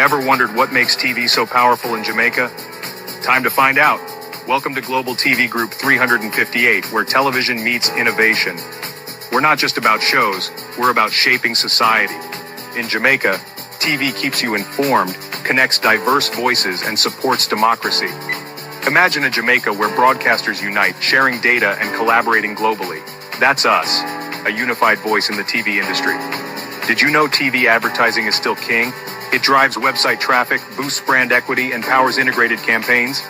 Ever wondered what makes TV so powerful in Jamaica? Time to find out. Welcome to Global TV Group 358, where television meets innovation. We're not just about shows, we're about shaping society. In Jamaica, TV keeps you informed, connects diverse voices, and supports democracy. Imagine a Jamaica where broadcasters unite, sharing data and collaborating globally. That's us, a unified voice in the TV industry. Did you know TV advertising is still king? It drives website traffic, boosts brand equity, and powers integrated campaigns.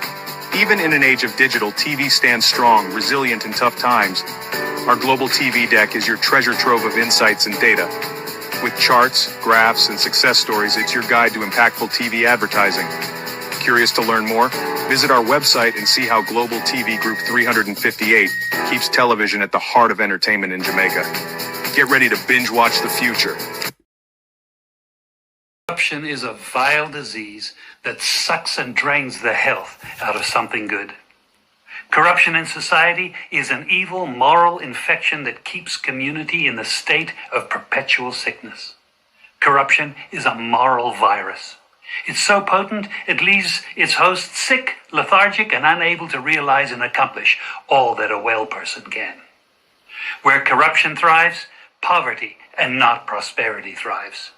Even in an age of digital, TV stands strong, resilient in tough times. Our Global TV Deck is your treasure trove of insights and data. With charts, graphs, and success stories, it's your guide to impactful TV advertising. Curious to learn more? Visit our website and see how Global TV Group 358 keeps television at the heart of entertainment in Jamaica. Get ready to binge watch the future. Corruption is a vile disease that sucks and drains the health out of something good. Corruption in society is an evil moral infection that keeps community in a state of perpetual sickness. Corruption is a moral virus. It's so potent, it leaves its host sick, lethargic, and unable to realize and accomplish all that a well person can. Where corruption thrives, poverty and not prosperity thrives.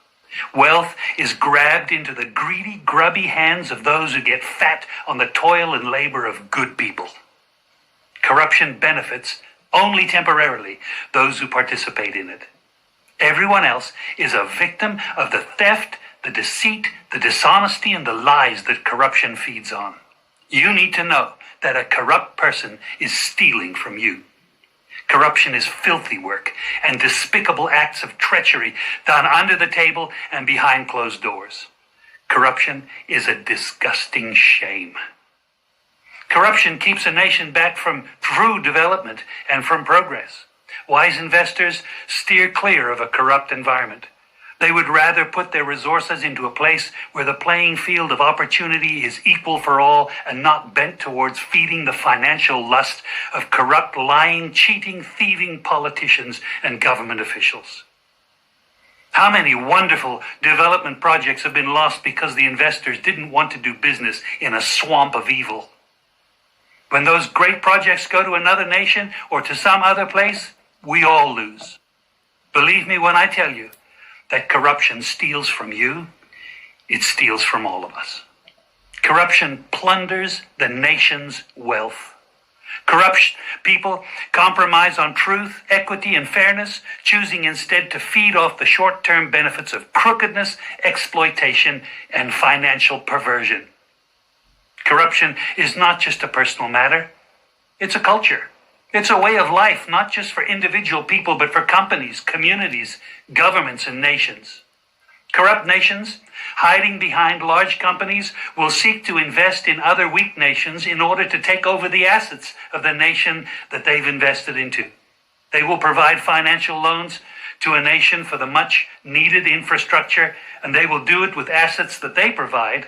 Wealth is grabbed into the greedy, grubby hands of those who get fat on the toil and labor of good people. Corruption benefits only temporarily those who participate in it. Everyone else is a victim of the theft, the deceit, the dishonesty, and the lies that corruption feeds on. You need to know that a corrupt person is stealing from you. Corruption is filthy work and despicable acts of treachery done under the table and behind closed doors. Corruption is a disgusting shame. Corruption keeps a nation back from true development and from progress. Wise investors steer clear of a corrupt environment. They would rather put their resources into a place where the playing field of opportunity is equal for all and not bent towards feeding the financial lust of corrupt, lying, cheating, thieving politicians and government officials. How many wonderful development projects have been lost because the investors didn't want to do business in a swamp of evil? When those great projects go to another nation or to some other place, we all lose. Believe me when I tell you that corruption steals from you, it steals from all of us. Corruption plunders the nation's wealth. Corrupt people compromise on truth, equity, and fairness, choosing instead to feed off the short-term benefits of crookedness, exploitation, and financial perversion. Corruption is not just a personal matter, it's a culture. It's a way of life, not just for individual people, but for companies, communities, governments, and nations. Corrupt nations, hiding behind large companies, will seek to invest in other weak nations in order to take over the assets of the nation that they've invested into. They will provide financial loans to a nation for the much-needed infrastructure, and they will do it with assets that they provide.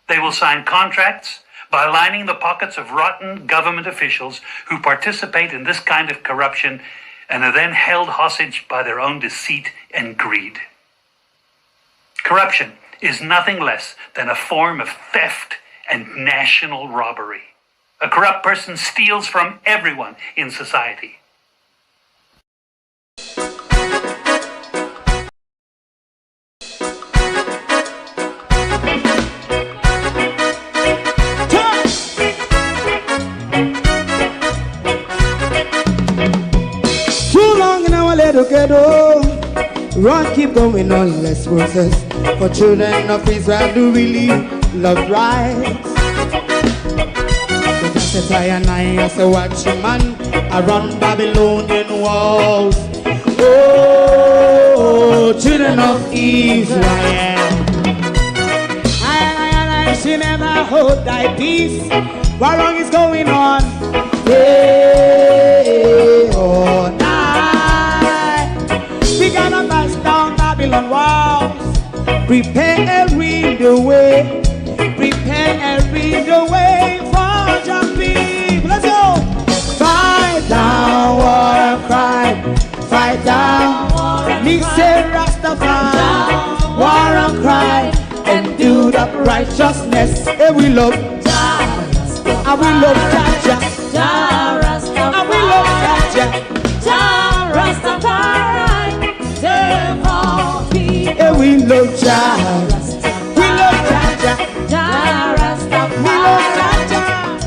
They will sign contracts by lining the pockets of rotten government officials who participate in this kind of corruption and are then held hostage by their own deceit and greed. Corruption is nothing less than a form of theft and national robbery. A corrupt person steals from everyone in society. Ghetto, run, keep going on, less process. For children of Israel do really love rights. So just a and I as a watchman around Babylonian walls. Oh, children of Israel, I should never hold thy peace. What wrong is going on? Hey, oh, we gotta bust down Babylon walls. Prepare the way. Prepare the way for your people. Let's go. Fight down, war cry. Fight down. Me say Rastafari. War and cry. And do the of righteousness. And we love Jah, and we love Jah, Jah Rastafari, and we love Jah, Jah Rastafari, save all people. And we love Jah, we love Jah, Jah Rastafari, we love Jah,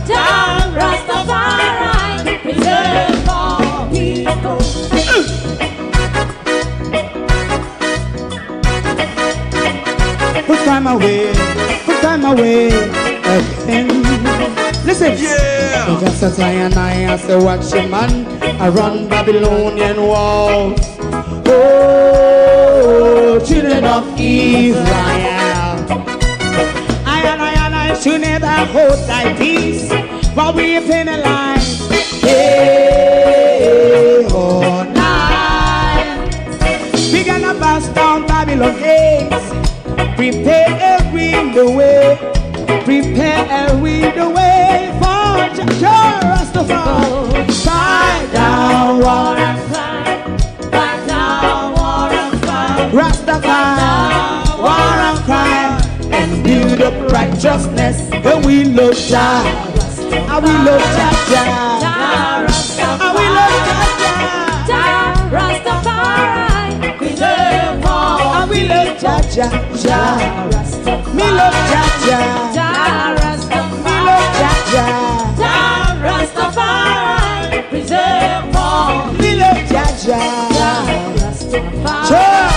Jah Rastafari, save all people. Put time away again. Listen, yeah. Just as I say, watch a man around Babylonian walls. Oh, children of Israel, I should never hold thy peace, while we penalize day or night. We gonna bust down Babylon gates. Prepare the way, prepare the way for Jah Rastafari. Fight down war and cry, fight down war and cry, Rastafari, war and cry, and build up righteousness. And we love Jah, and we love Jah, and we love Jah, Rastafari, we love all, and we love Jah, Jah. Me love Jah, Jah Rastafari. Me love Jah, Jah Rastafari. Preserve all. Me love Jah, Jah Rastafari. Jah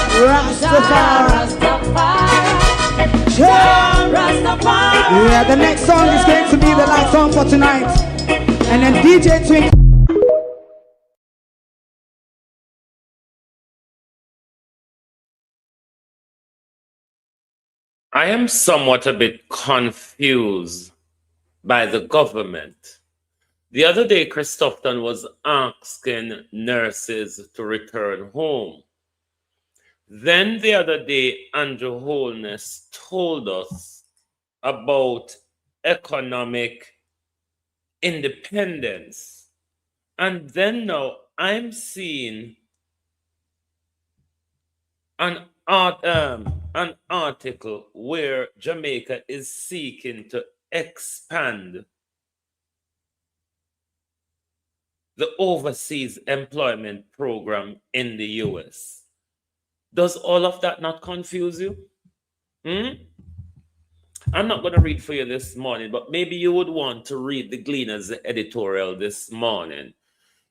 Rastafari. Yeah, the next song is going to be the last song for tonight, and then DJ Twink. I am somewhat a bit confused by the government. The other day, Christopherton was asking nurses to return home. Then the other day, Andrew Holness told us about economic independence. And then now I'm seeing an article where Jamaica is seeking to expand the overseas employment program in the US. Does all of that not confuse you? I'm not going to read for you this morning, but maybe you would want to read the Gleaner's editorial this morning.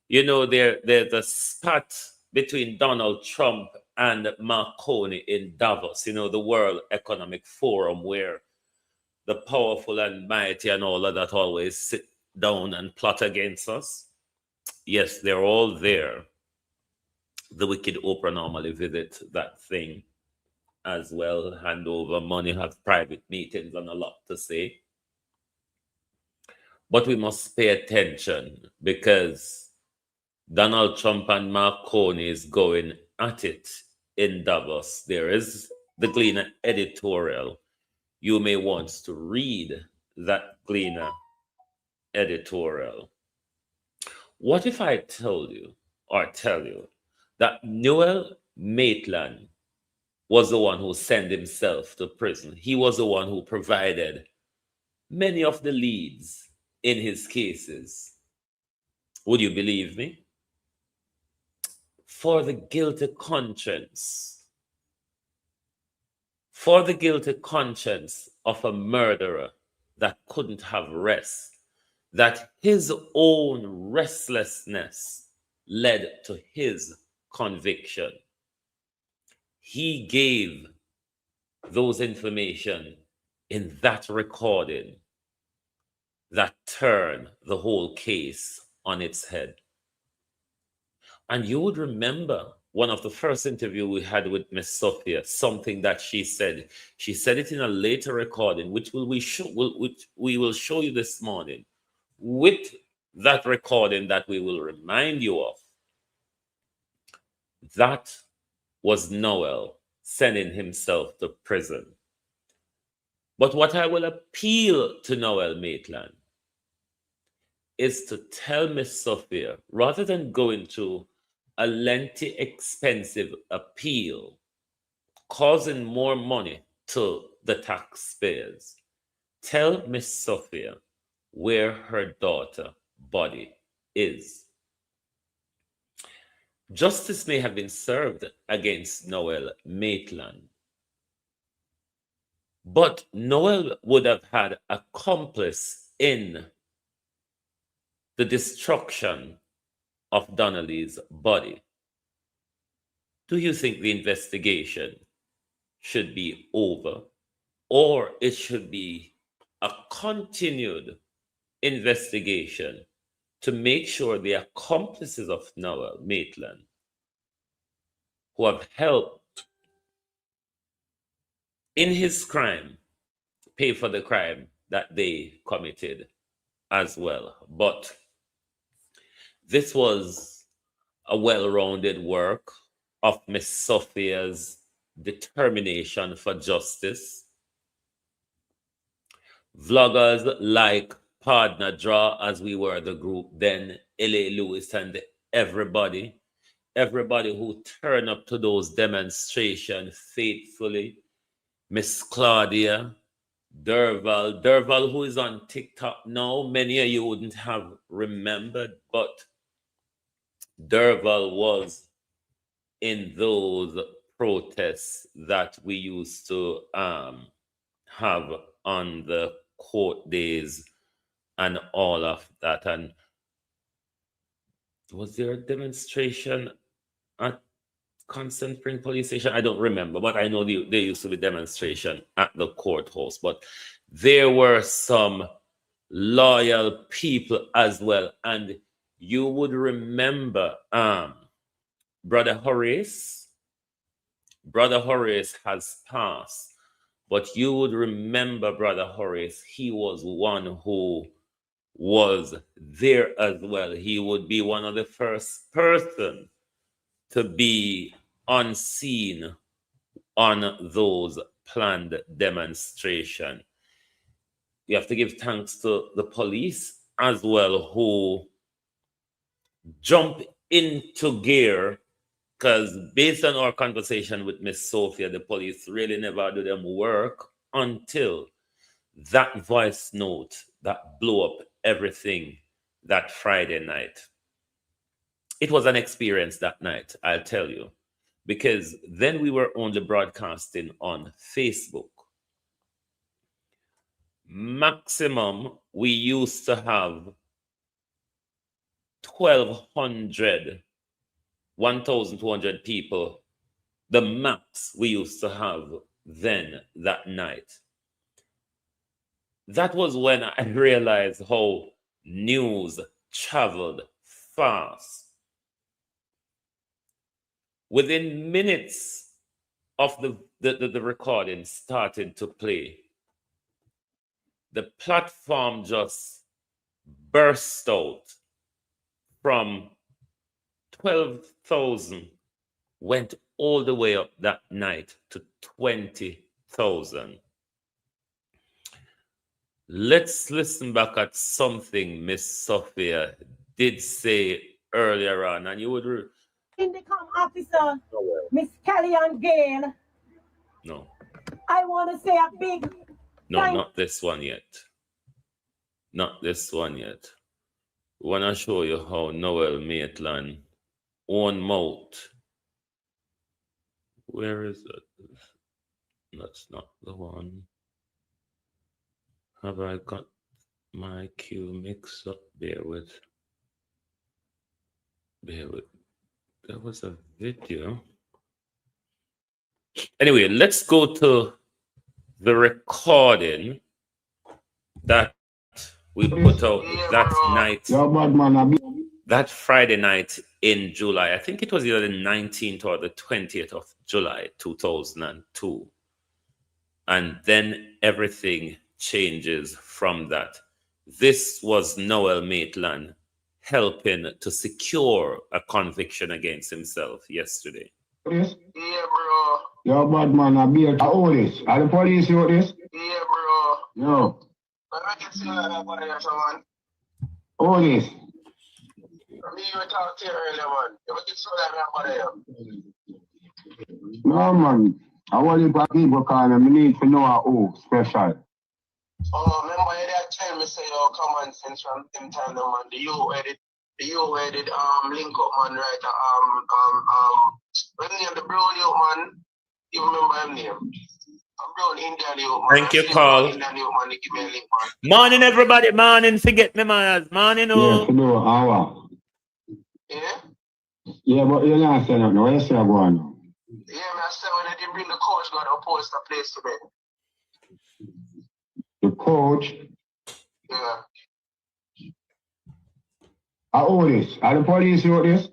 You know, there's a spat between Donald Trump and Marconi in Davos, you know, the World Economic Forum, where the powerful and mighty and all of that always sit down and plot against us. Yes, they're all there. The wicked Oprah normally visit that thing as well, hand over money, have private meetings and a lot to say. But we must pay attention because Donald Trump and Marconi is going at it in Davos. There is the Gleaner editorial. You may want to read that Gleaner editorial. What if I told you or tell you that Noel Maitland was the one who sent himself to prison? He was the one who provided many of the leads in his cases. Would you believe me? For the guilty conscience of a murderer that couldn't have rest, that his own restlessness led to his conviction. He gave those information in that recording that turned the whole case on its head. And you would remember one of the first interview we had with Miss Sophia, something that she said. She said it in a later recording, which we will show you this morning. With that recording that we will remind you of, that was Noel sending himself to prison. But what I will appeal to Noel Maitland is to tell Miss Sophia, rather than going to a lengthy, expensive appeal, causing more money to the taxpayers. Tell Miss Sophia where her daughter body is. Justice may have been served against Noel Maitland, but Noel would have had accomplice in the destruction of Donnelly's body. Do you think the investigation should be over, or it should be a continued investigation to make sure the accomplices of Noel Maitland, who have helped in his crime, pay for the crime that they committed as well? But this was a well-rounded work of Miss Sophia's determination for justice. Vloggers like Partner Draw, as we were the group then, L.A. Lewis, and everybody who turned up to those demonstrations faithfully. Miss Claudia, Derval, who is on TikTok now, many of you wouldn't have remembered, but Derval was in those protests that we used to have on the court days and all of that. And was there a demonstration at Constant Spring Police Station? I don't remember, but I know there used to be demonstration at the courthouse. But there were some loyal people as well. And you would remember Brother Horace has passed, but you would remember Brother Horace. He was one who was there as well. He would be one of the first person to be on scene on those planned demonstrations. You have to give thanks to the police as well, who jump into gear, because based on our conversation with Miss Sophia, the police really never do them work until that voice note that blew up everything that Friday night. It was an experience that night, I'll tell you, because then we were only broadcasting on Facebook. Maximum, we used to have 1,200 people, the max we used to have then that night. That was when I realized how news traveled fast. Within minutes of the recording started to play, the platform just burst out. From 12,000 went all the way up that night to 20,000. Let's listen back at something Miss Sophia did say earlier on, and you would Indicom officer, Miss Kellyanne Gale. No. I want to say a big No, not this one yet. Not this one yet. We want to show you how Noel Maitland own mouth. Where is it? That's not the one. Have I got my cue mixed up? Bear with. There was a video. Anyway, let's go to the recording that we put out that night, that Friday night in July. I think it was either the 19th or the 20th of July, 2002. And then everything changes from that. This was Noel Maitland helping to secure a conviction against himself yesterday. This? Yeah, bro. Yo, bad man, I be at all this. Are the police you this? Yeah, bro. Yo. All this. Me you talk to you earlier, man. You get so that about here. No, man. I want you to people call them. I need to know who special. Oh, remember that time me say your common sense from them time, no, man. The you where did link up, man, right? When name the brown you, man. You remember him name? Brown Indian you, man. Thank you, Carl. Indian you, man. They give me a link, man. Morning, everybody. Morning. Forget me, man. Morning, oh. Yeah, to know hour. Yeah? Yeah, but you're not saying nothing. What you say go on now? Yeah, man, I said when they didn't bring the coach, got to post the place to me. The coach. Yeah. I owe this. Are the police wrote this?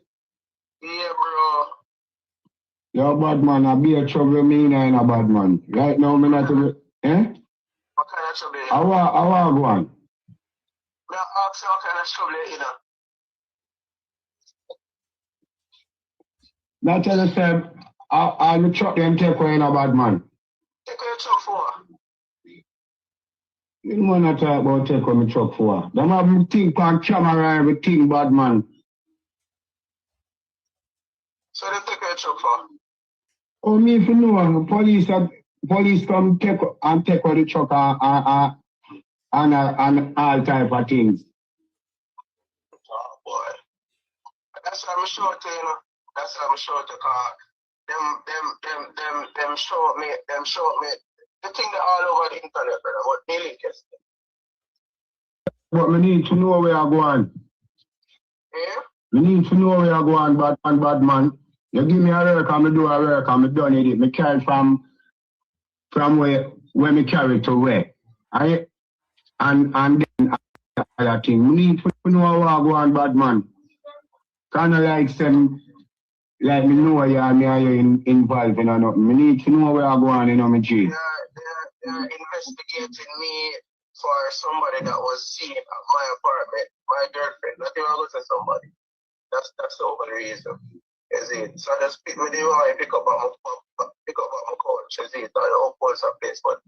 Yeah, bro. You're a bad man. I be a trouble me and a bad man. Right now, me not to be, eh? What kind of trouble? I want go on. Me ask you what kind of trouble you in. Now tell you, Sam, I the truck them take away in a bad man. Take away your truck for? You don't want to talk about take away my truck for. Them have me think on camera and everything, bad man. So they take away your truck for? Oh, me if you know, police come take away the truck and all type of things. Oh, boy. That's what I'm sure to, you know. That's what I'm sure to, cause them show me, the thing that all over the internet, brother, what they link is. But we need to know where I go on. Yeah? We need to know where I go on, bad man. You give me a work and I do a work and I done it. I carry from where me carry to where. And then other thing. We need to know where I go on, bad man. Kinda like some like me know you and me are you involved in or nothing. We need to know where I go on, you know, me G. They're investigating me for somebody that was seen at my apartment, my girlfriend. Not even go to somebody. That's the only reason. Is it? So I just pick up on my coach. Is it? I don't post a place, but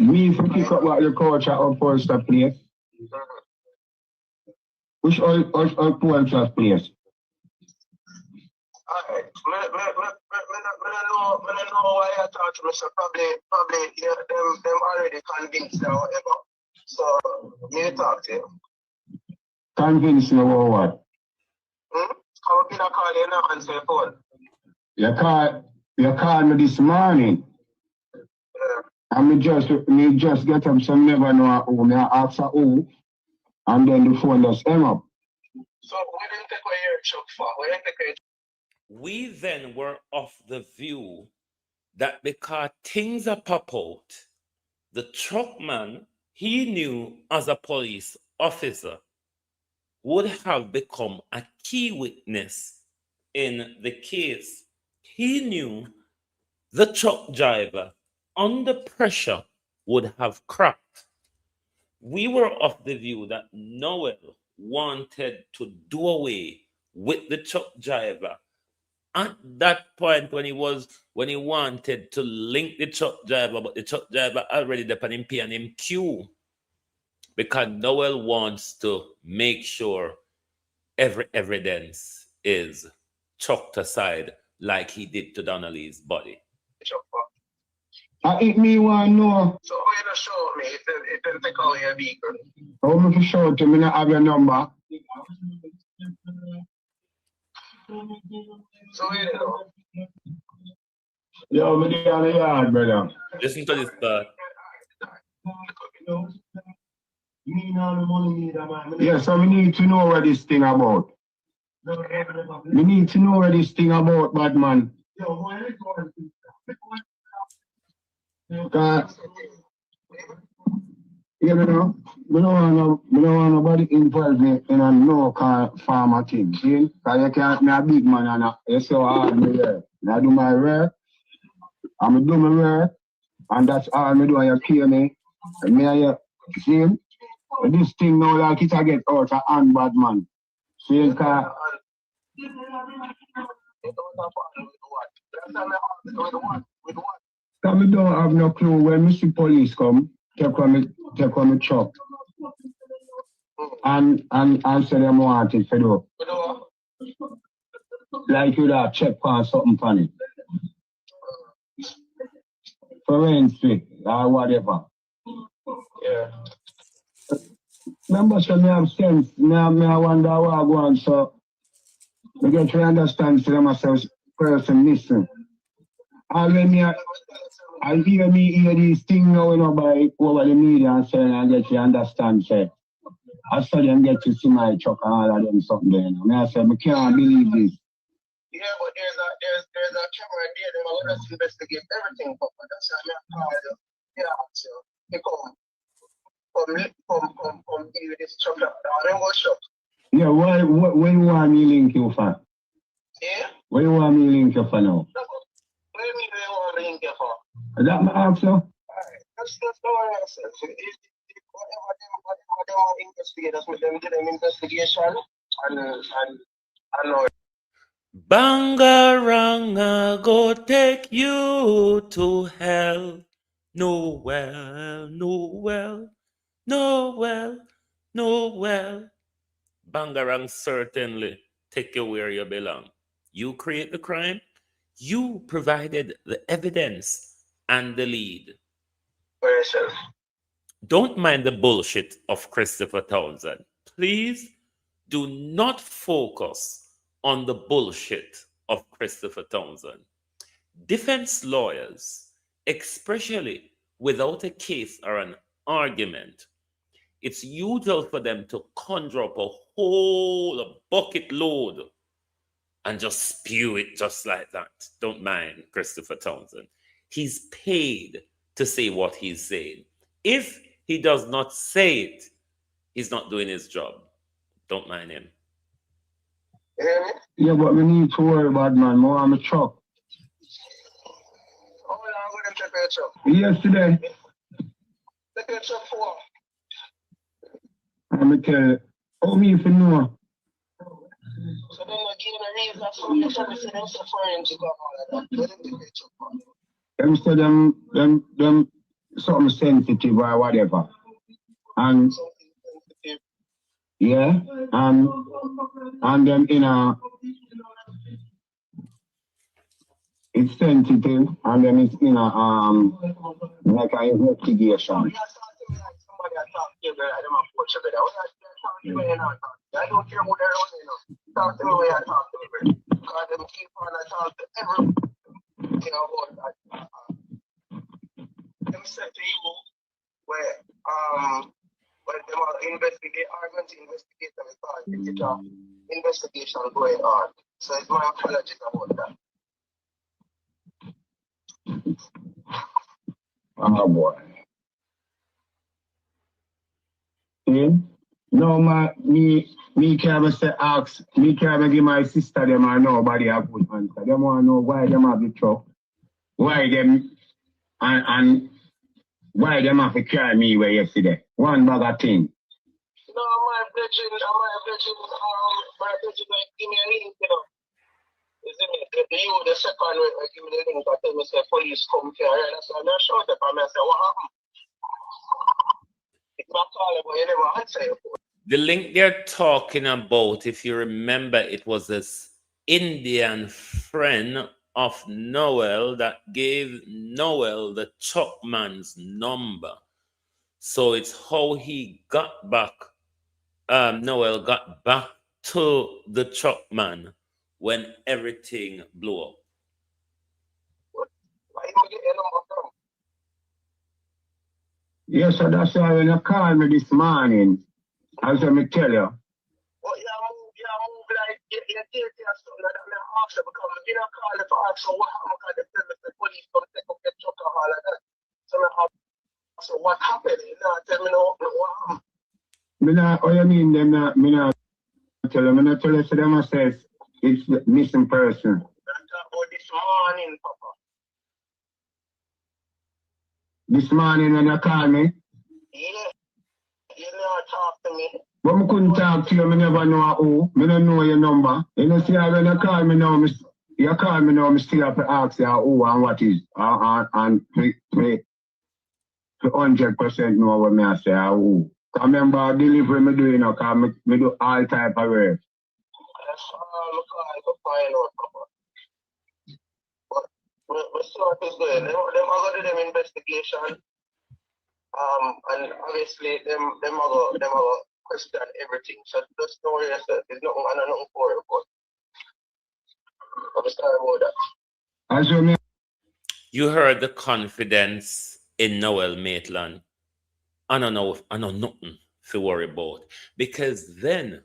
me if you pick up what your coach at Upholster place. Which Upholster place? Alright. I don't know why I thought to myself. Probably yeah, them already convinced or whatever. So me talk to you. Convinced you about what? Come up in a call you now and say phone. You called me this morning. Yeah. And me just get up some never know who. Me ask her who. And then the phone just hang up. So we didn't take away your truck for. We then were of the view that because things are pop out, the truckman he knew as a police officer would have become a key witness in the case. He knew the truck driver under pressure would have cracked. We were of the view that Noel wanted to do away with the truck driver at that point when he wanted to link the truck driver, but the truck driver already there on him P and him Q, because Noel wants to make sure every evidence is chucked aside like he did to Donnelly's body. If me want to know. So why you not show me if they take away your vehicle? How me to show to me not have your number? So you know. Yo, me there on the yard, brother. Listen to this part. Yeah, so we need to know what this thing about. We need to know what this thing about, bad man. Yeah, we don't want nobody involved in a no-car farmer thing. See? Because you can't be a big man and you so hard me work. I do my work, I do my work, and that's all I do, and you pay me. And me and you, see? This thing now like it a get out of hand, bad man. See, because we don't have no clue when we see police come, take on the truck. And say them want it for do. Like you that check for something funny. forensic or whatever. Yeah. Remember, so me have sense. Me I wonder what I go on, so I get to understand to myself, person listen. And when I hear these things now, you know, by over the media and saying, I get to understand, say, I saw them get to see my truck and all of them something there. You know? I said, I can't believe this. Yeah, but there's a camera there. They're gonna let us investigate everything. But that's why I'm called. Yeah, so they come deal with this truck. I don't go shop. Yeah, where you want me link you for? Yeah. Where you want me link you for now? Where you want me link you for? That my answer. Alright, that's the answer. Whatever they want to investigate, let them do them investigation and know. Bangaranga go take you to hell. Noel, Noel, Noel, Noel. Bangarang certainly take you where you belong. You create the crime. You provided the evidence and the lead. For yourself. Don't mind the bullshit of Christopher Townsend. Please do not focus on the bullshit of Christopher Townsend. Defense lawyers, especially without a case or an argument, it's usual for them to conjure up a whole bucket load and just spew it just like that. Don't mind Christopher Townsend. He's paid to say what he's saying. If he does not say it, he's not doing his job. Don't mind him. You hear me? Yeah, but we need to worry about man. More on the truck. How long will them check your truck? Yesterday. Check your truck for what? I'm going to tell you. How me if you know? So then I give them a reason for me to say them forensic and all of that. Where them check your truck for? Them say them something sensitive or whatever. And yeah, and them in a it's sensitive and then it's in a like an investigation. Somebody I talk to you, I don't approach you, I don't care who they're on, you know. Talk to me when I talk to me, because them keep on I talk to everyone, you know, about that. Them said to you where when them are investigate, are going to investigate them because it's an investigation going on. So it's my apologies about that. Oh boy. See? No me can't say me can't give my sister them or nobody a good answer. Them want to know why them have the truck. Why them and why them have to carry me away yesterday. One bag of thing. No, my brethren, like, give me a link, you know. Isn't it? The second way, give me the link, I tell me, say, police come here, right? So I'm not sure that I say, what happened? It's not calling, but you never answer your phone. The link they're talking about, if you remember, it was this Indian friend of Noel that gave Noel the Chuckman's number. So it's how he got back, Noel got back to the Chuckman when everything blew up. Why you get your number from? Yes, so that's why when you called me this morning, as I me tell you. Well, move like you take your son that I ask you because you don't call it for ask so what happened because they tell me the police come take up your truck and all of that. So I ask so what happened? You know, tell me no what happened. Me not, oh you mean them not, me not tell you, so them says it's the missing person. I'm talking about this morning, Papa. This morning when you call me? Yeah. You never talk to me. But I couldn't talk to you, I never know who. I don't know your number. You know, see, when you call me now, I still have to ask you who and what is. And me 100% know what I say who. I remember delivery me do, you know, because I do all type of work. That's all I call to find out, Papa. But my sort is going. Them are going to do them investigation. And obviously them are going question everything. So just know yourself. There's nothing and nothing for it, but I'm sorry about that. You heard the confidence in Noel Maitland. I don't know nothing to worry about. Because then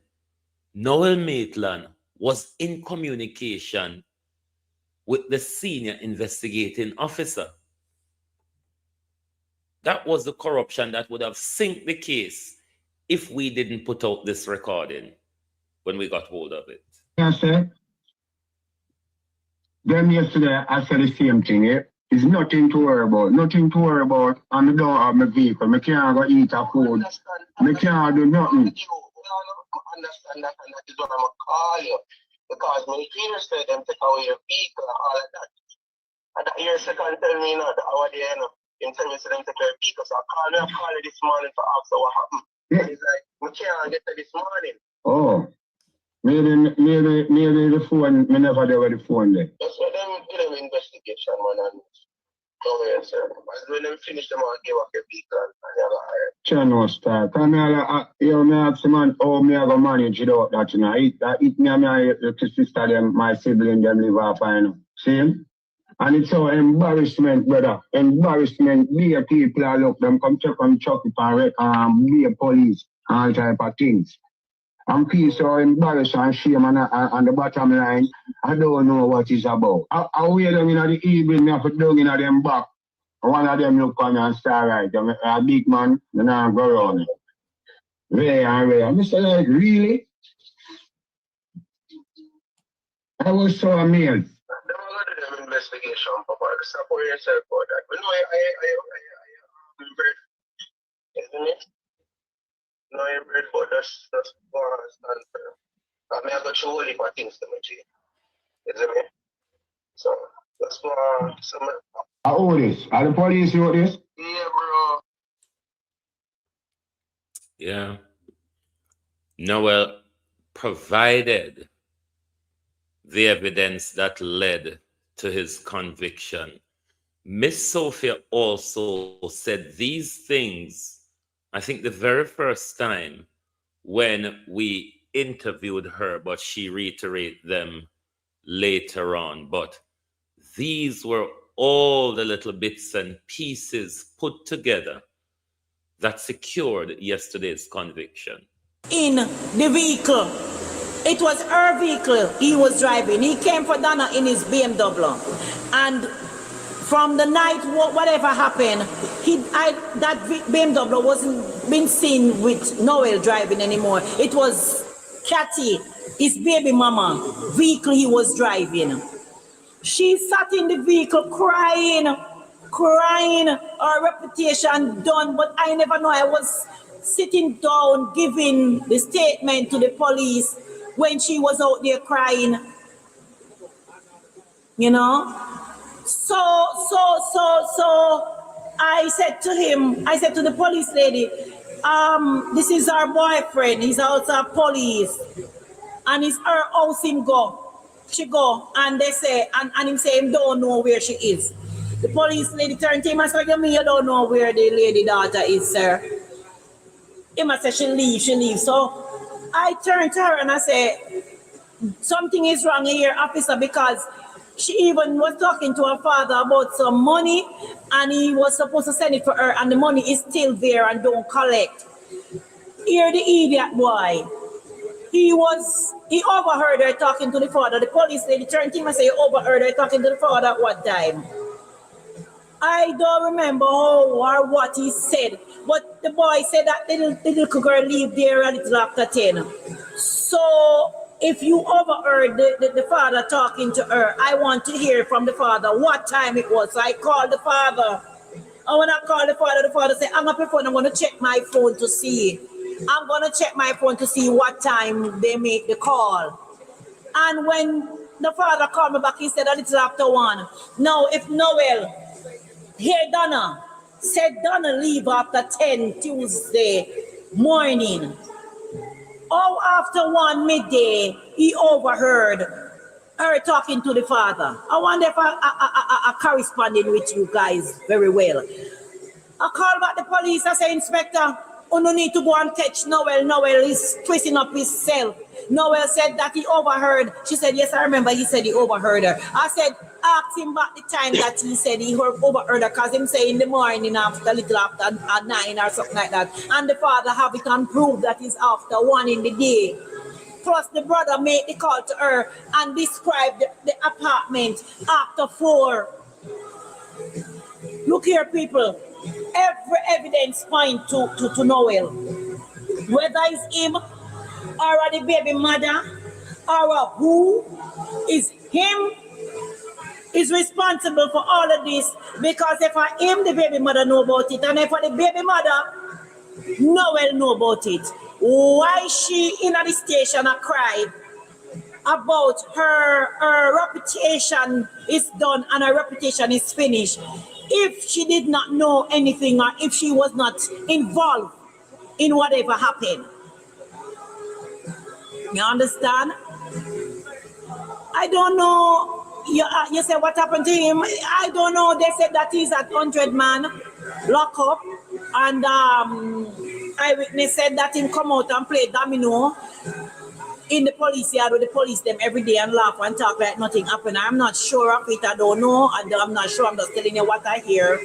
Noel Maitland was in communication with the senior investigating officer. That was the corruption that would have synced the case if we didn't put out this recording when we got hold of it. Yes, sir. Then yesterday I said the same thing. It's nothing to worry about. Nothing to worry about. And I don't have my vehicle. I can't go eat a food. I can't do nothing. I understand that, and that is what I'm going to call you. Because when you hear say them take away your vehicle and all of that, and that year second tell me that our day, him tell me to them take your vehicle. So I call you this morning to ask what happened. Yeah. And he's like, we can't get to this morning. Oh. Maybe the phone, me never do with the phone there. That's what them do them investigation, man, and go ahead, sir. As when them finish them, I'll give up your vehicle and you have a hire. Sure, no start. Because me ask the man, how me I go manage it out that, you know. It me and my sister, them, my sibling, them live off, you know. See him? And it's so embarrassment, brother. Embarrassment. Be a people, I look, them come check on Chuck it and be a police, all type of things. I'm feel so embarrassed and shame on the bottom line. I don't know what it's about. I wait them in the evening, I put down in them back. One of them look on me and start right. I'm a big man, then I go around. Ray and Ray. I say, like, really? I was so amazed. Them investigation, Papa. Support yourself for that. But no, I'm very, isn't it? No, I'm ready for that's for us. I mean, I got you only for things to me, isn't it? So that's for some. I owe this. Are the police wrote this? Yeah, bro. Yeah. Noel provided the evidence that led to his conviction. Miss Sophia also said these things, I think the very first time when we interviewed her, but she reiterated them later on. But these were all the little bits and pieces put together that secured yesterday's conviction. In the vehicle, it was her vehicle he was driving. He came for Donna in his BMW. And from the night, whatever happened, that BMW wasn't been seen with Noel driving anymore. It was Cathy, his baby mama, vehicle he was driving. She sat in the vehicle crying, her reputation done, but I never know. I was sitting down giving the statement to the police when she was out there crying, you know? So I said to the police lady, this is our boyfriend, he's also police, and it's her house him go. She go, and they say, and him say him don't know where she is. The police lady turned to him and said, you don't know where the lady daughter is, sir. He must say she leave. So I turned to her and I said, something is wrong here, officer, because she even was talking to her father about some money, and he was supposed to send it for her, and the money is still there and don't collect. Here the idiot boy. He overheard her talking to the father. The police lady turned to him and said, you overheard her talking to the father at what time? I don't remember how or what he said, but the boy said that the little girl leave there a little after 10. So if you overheard the father talking to her, I want to hear from the father what time it was. So I called the father. And when I called the father said, hang up your phone, I'm going to check my phone to see. I'm going to check my phone to see what time they make the call. And when the father called me back, he said a little after 1. Now, if Noel, here Donna, said Donna leave after 10 Tuesday morning. Oh, after 1 midday, he overheard her talking to the father. I wonder if I corresponding with you guys very well. I call back the police. I say, Inspector, you no need to go and catch Noel. Noel is twisting up himself. Noel said that he overheard. She said, yes, I remember he said he overheard her. I said, ask him about the time that he said he overheard her, because him say in the morning after, little after at 9 or something like that. And the father have it and prove that it's after 1 in the day. Plus the brother made the call to her and described the apartment after 4. Look here, people. Every evidence point to Noel. Whether it's him or the baby mother or who is him is responsible for all of this, because if I am the baby mother know about it, and if I the baby mother Noel know about it, why she in the station a cry about her reputation is done and her reputation is finished, if she did not know anything or if she was not involved in whatever happened? You understand? I don't know. You say what happened to him? I don't know. They said that he's at 100 man lock up, and eyewitness said that he come out and play domino in the police yard with the police them every day and laugh and talk like nothing happened. I'm not sure of it. I don't know. I'm not sure. I'm just telling you what I hear.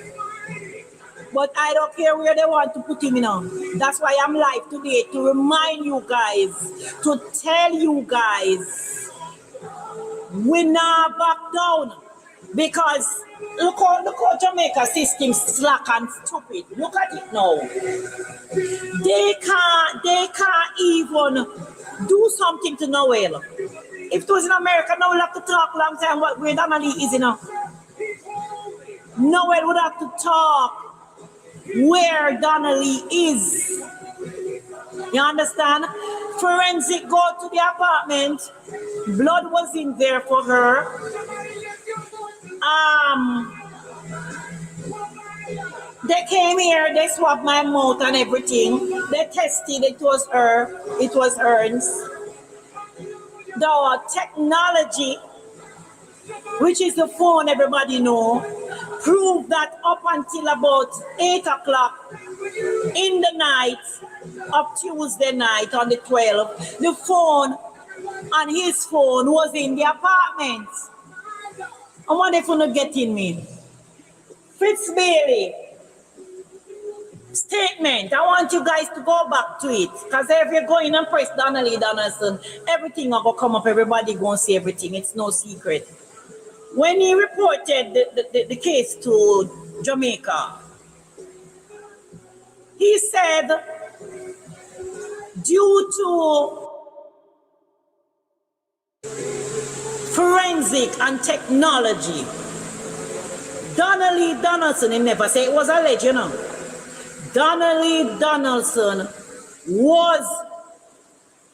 But I don't care where they want to put him in. That's why I'm live today, to remind you guys, to tell you guys, we not back down, because look how Jamaica system slack and stupid. Look at it now. They can't even do something to Noel. If it was in America, Noel have to talk long time where Donnelly is, you know. Noel would have to talk where Donnelly is. You understand? Forensic go to the apartment. Blood was in there for her. They came here, they swabbed my mouth and everything. They tested, it was her, it was hers. The technology, which is the phone everybody know, proved that up until about 8 o'clock in the night of Tuesday night on the 12th, the phone and his phone was in the apartment. I wonder if you're not getting me. Fitz Bailey statement. I want you guys to go back to it, because if you go in and press Donnelly Donaldson, everything will come up, everybody going to see everything. It's no secret. When he reported the case to Jamaica, he said, due to forensic and technology, Donnelly Donaldson, he never said it was alleged, you know. Donnelly Donaldson was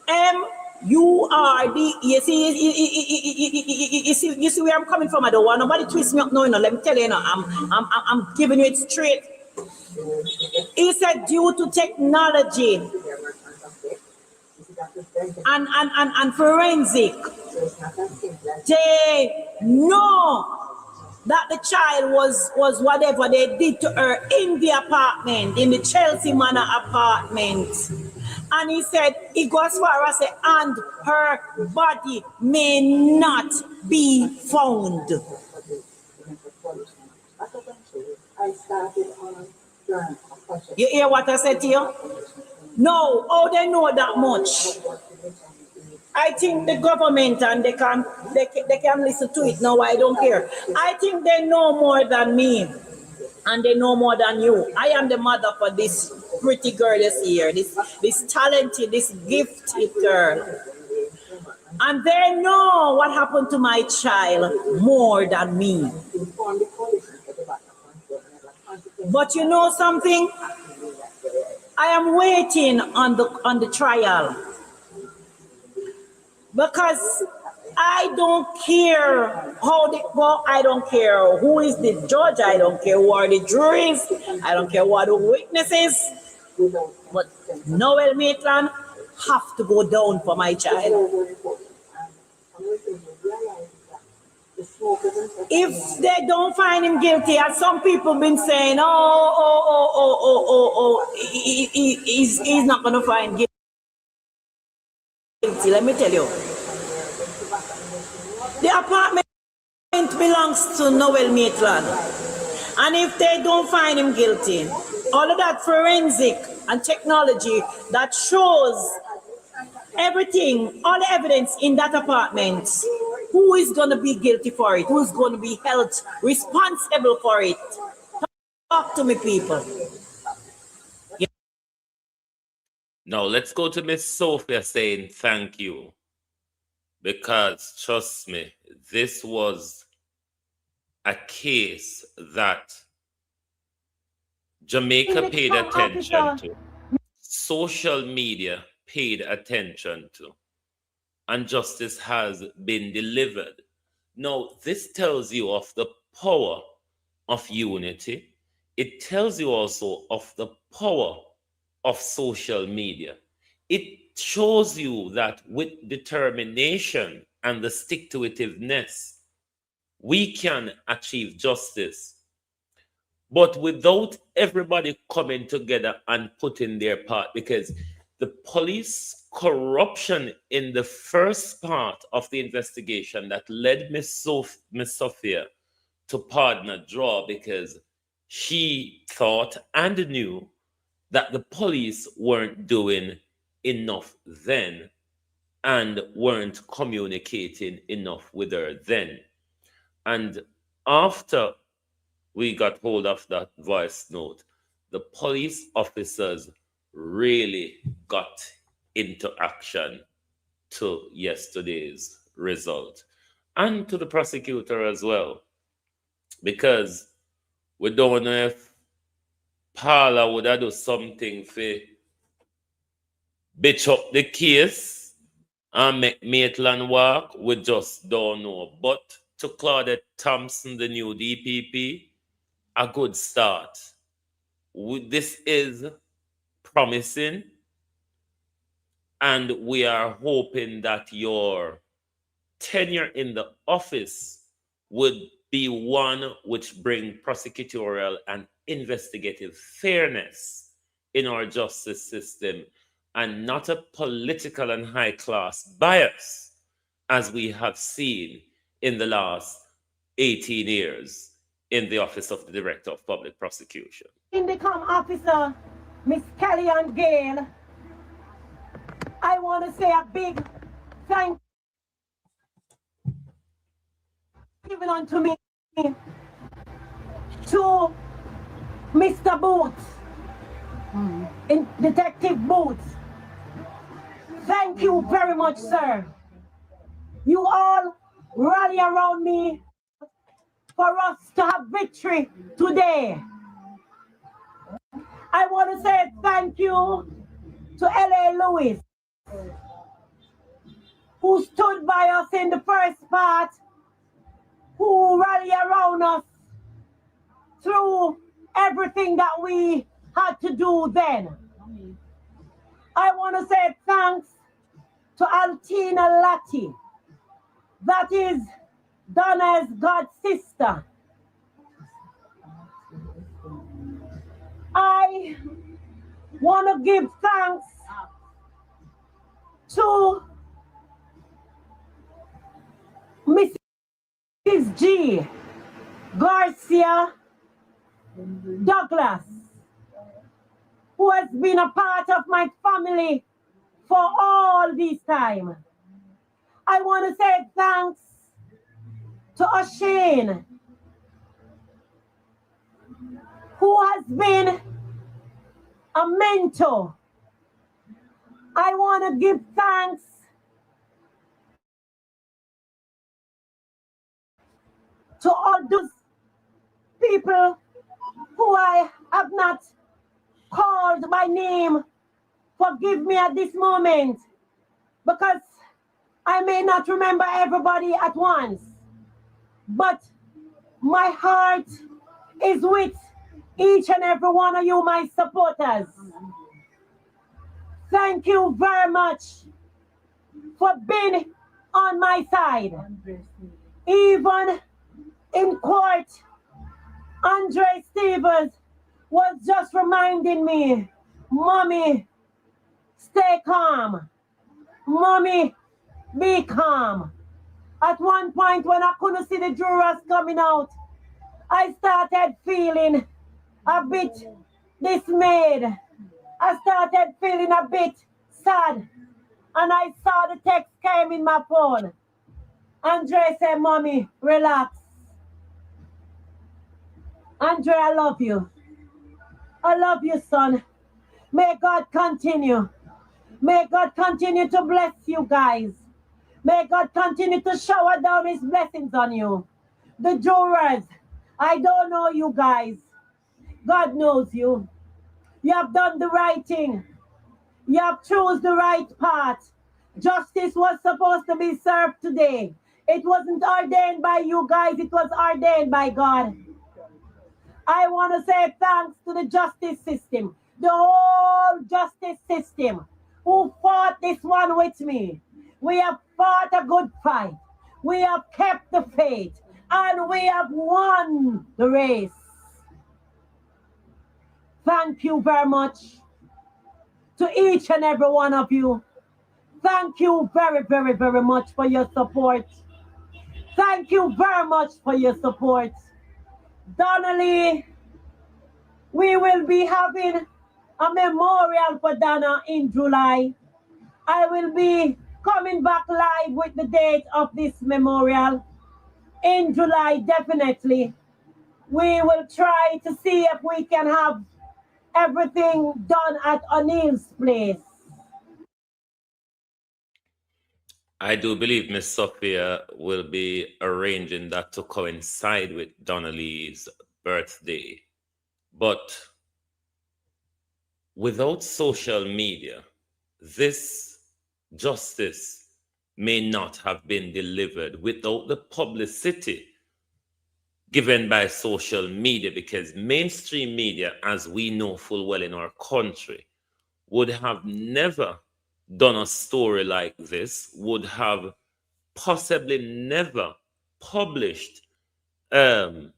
M-U-R-D. You see where I'm coming from? I don't want nobody twist me up. No, let me tell you, I'm giving you it straight. He said due to technology and forensic, they know that the child was whatever they did to her in the apartment, in the Chelsea Manor apartment. And he said, he goes as far as say, and her body may not be found. You hear what I said to you? No, oh, they know that much. I think the government, and they can listen to it. No, I don't care. I think they know more than me, and they know more than you. I am the mother for this pretty girl this year, this talented, this gifted girl. And they know what happened to my child more than me. But you know something? I am waiting on the trial. Because I don't care how they go, I don't care who is the judge, I don't care who are the juries, I don't care what the witnesses, but Noel Maitland have to go down for my child. If they don't find him guilty, as some people been saying, he's not going to find guilty. Let me tell you. The apartment belongs to Noel Maitland. And if they don't find him guilty, all of that forensic and technology that shows everything, all the evidence in that apartment, who is going to be guilty for it? Who's going to be held responsible for it? Talk to me, people. Yeah. Now, let's go to Miss Sophia saying thank you. Because, trust me, this was a case that Jamaica paid attention to. Social media paid attention to. And justice has been delivered. Now, this tells you of the power of unity. It tells you also of the power of social media. It shows you that with determination and the stick-to-itiveness, we can achieve justice. But without everybody coming together and putting their part, because the police corruption in the first part of the investigation that led Miss Sophia to partner draw, because she thought and knew that the police weren't doing enough then and weren't communicating enough with her then. And after we got hold of that voice note, the police officers really got into action to yesterday's result, and to the prosecutor as well, because we don't know if Paula would have done something for bitch up the case and make Maitland walk. We just don't know. But to Claudette Thompson, the new DPP, a good start. This is promising, and we are hoping that your tenure in the office would be one which bring prosecutorial and investigative fairness in our justice system, and not a political and high-class bias as we have seen in the last 18 years in the Office of the Director of Public Prosecution. Indicom officer, Miss Kellyanne Gale, I want to say a big thank you given unto me to Mr. Boots, in Detective Boots. Thank you very much, sir. You all rally around me for us to have victory today. I want to say thank you to L.A. Lewis, who stood by us in the first part, who rallied around us through everything that we had to do then. I want to say thanks to Altina Latti, that is Donna's god sister. I want to give thanks to Mrs. G. Garcia Douglas, who has been a part of my family for all this time. I want to say thanks to O'Shane, who has been a mentor. I want to give thanks to all those people who I have not called by name. Forgive me at this moment, because I may not remember everybody at once, but my heart is with each and every one of you, my supporters. Thank you very much for being on my side. Even in court, Andre Stevens was just reminding me, Mommy, stay calm. Mommy, be calm. At one point when I couldn't see the jurors coming out, I started feeling a bit dismayed. I started feeling a bit sad. And I saw the text came in my phone. Andre said, Mommy, relax. Andre, I love you. I love you, son. May God continue. May God continue to bless you guys. May God continue to shower down his blessings on you. The jurors, I don't know you guys. God knows you. You have done the right thing. You have chosen the right path. Justice was supposed to be served today. It wasn't ordained by you guys. It was ordained by God. I want to say thanks to the justice system, the whole justice system who fought this one with me. We have fought a good fight. We have kept the faith and we have won the race. Thank you very much to each and every one of you. Thank you very, very, very much for your support. Thank you very much for your support. Donnelly, we will be having a memorial for Donna in July. I will be coming back live with the date of this memorial. In July, definitely. We will try to see if we can have everything done at O'Neill's place. I do believe Miss Sophia will be arranging that to coincide with Donnelly's birthday. But without social media, this justice may not have been delivered without the publicity given by social media, because mainstream media, as we know full well in our country, would have never done a story like this, would have possibly never published the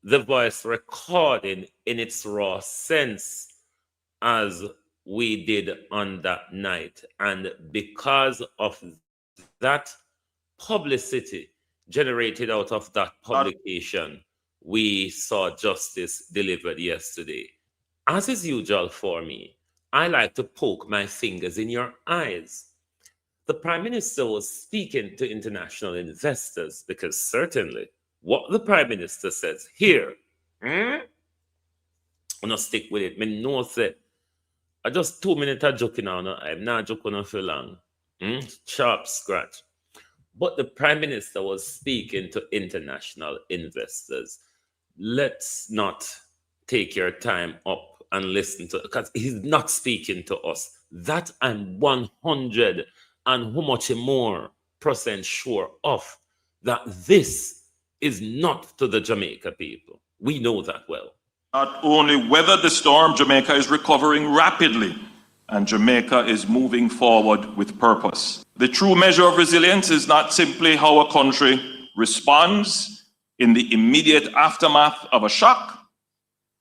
voice recording in its raw sense as we did on that night. And because of that publicity generated out of that publication, we saw justice delivered yesterday. As is usual for me, I like to poke my fingers in your eyes. The Prime Minister was speaking to international investors, because certainly what the Prime Minister says here, I'm not stick with it. Me know say, I just 2 minutes of joking now. I'm not joking for long. Sharp scratch. But the Prime Minister was speaking to international investors. Let's not take your time up and listen to, because he's not speaking to us. That I'm 100 and how much more % sure of, that this is not to the Jamaica people. We know that well. Not only weathered the storm, Jamaica is recovering rapidly, and Jamaica is moving forward with purpose. The true measure of resilience is not simply how a country responds in the immediate aftermath of a shock,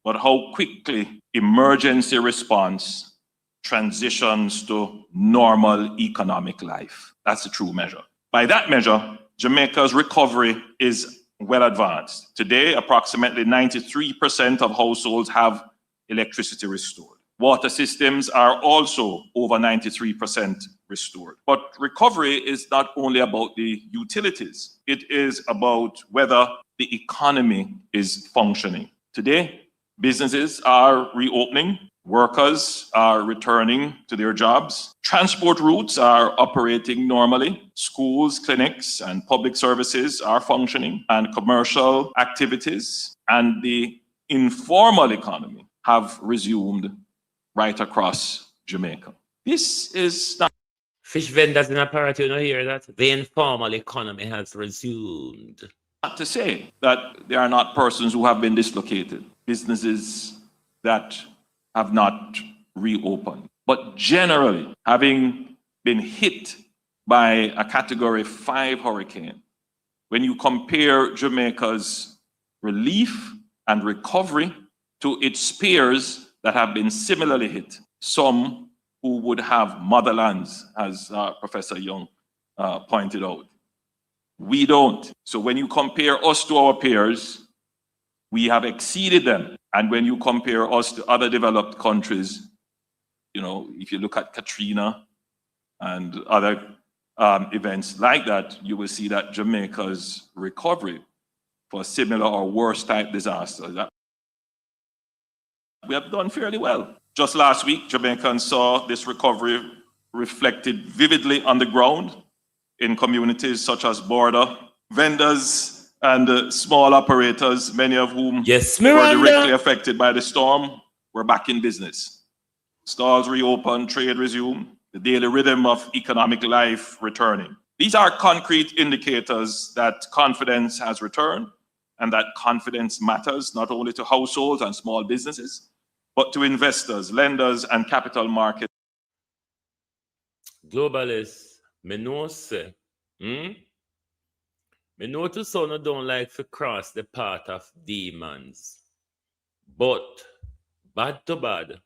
but how quickly emergency response transitions to normal economic life. That's the true measure. By that measure, Jamaica's recovery is well advanced. Today, approximately 93% of households have electricity restored. Water systems are also over 93% restored. But recovery is not only about the utilities. It is about whether the economy is functioning. Today, businesses are reopening. Workers are returning to their jobs. Transport routes are operating normally. Schools, clinics, and public services are functioning. And commercial activities and the informal economy have resumed right across Jamaica. This is not... Fish vendors in apparel, you know, hear that? The informal economy has resumed. Not to say that there are not persons who have been dislocated, businesses that have not reopened. But generally, having been hit by a Category 5 hurricane, when you compare Jamaica's relief and recovery to its peers that have been similarly hit, some who would have motherlands, as Professor Young pointed out. We don't. So when you compare us to our peers, we have exceeded them. And when you compare us to other developed countries, you know, if you look at Katrina and other events like that, you will see that Jamaica's recovery for similar or worse type disasters, that we have done fairly well. Just last week, Jamaicans saw this recovery reflected vividly on the ground in communities such as Border. Vendors and small operators, many of whom were directly affected by the storm, were back in business. Stores reopened, trade resumed, the daily rhythm of economic life returning. These are concrete indicators that confidence has returned and that confidence matters not only to households and small businesses, but to investors, lenders, and capital markets. Globalists, me know say, me notice some don't like to cross the path of demons. But bad to bad,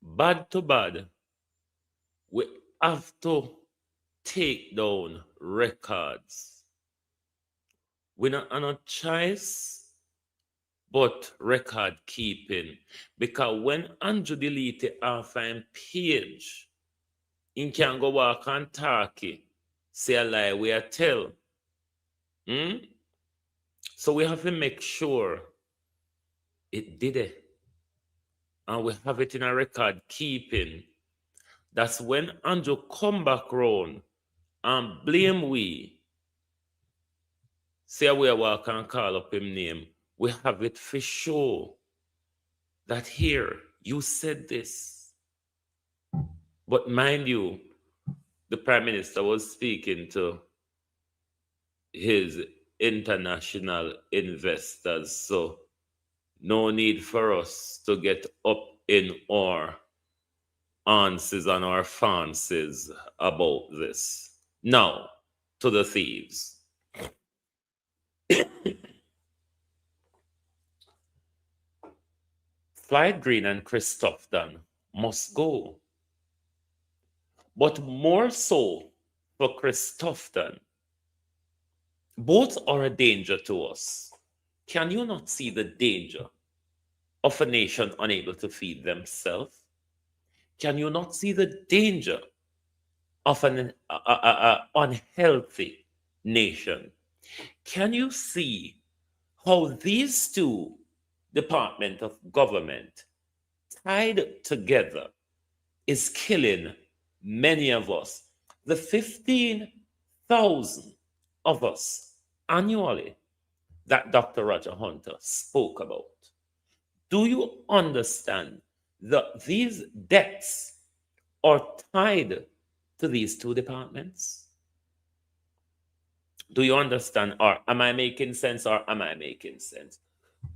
bad to bad, we have to take down records. We not have no choice but record keeping. Because when Andrew deleted off him page, he can go walk and talk it, say a lie we are tell. So we have to make sure it did it. And we have it in a record keeping. That's when Andrew come back round and blame we, say we walk and call up him name, we have it for sure that here you said this. But mind you, the Prime Minister was speaking to his international investors, so no need for us to get up in our answers and our fancies about this. Now, to the thieves. Floyd Green and Christophe Dunn must go. But more so for Christophe Dunn. Both are a danger to us. Can you not see the danger of a nation unable to feed themselves? Can you not see the danger of an unhealthy nation? Can you see how these two departments of government tied together is killing many of us? The 15,000 of us annually that Dr. Roger Hunter spoke about. Do you understand that these deaths are tied to these two departments? Do you understand? Or am I making sense, or am I making sense?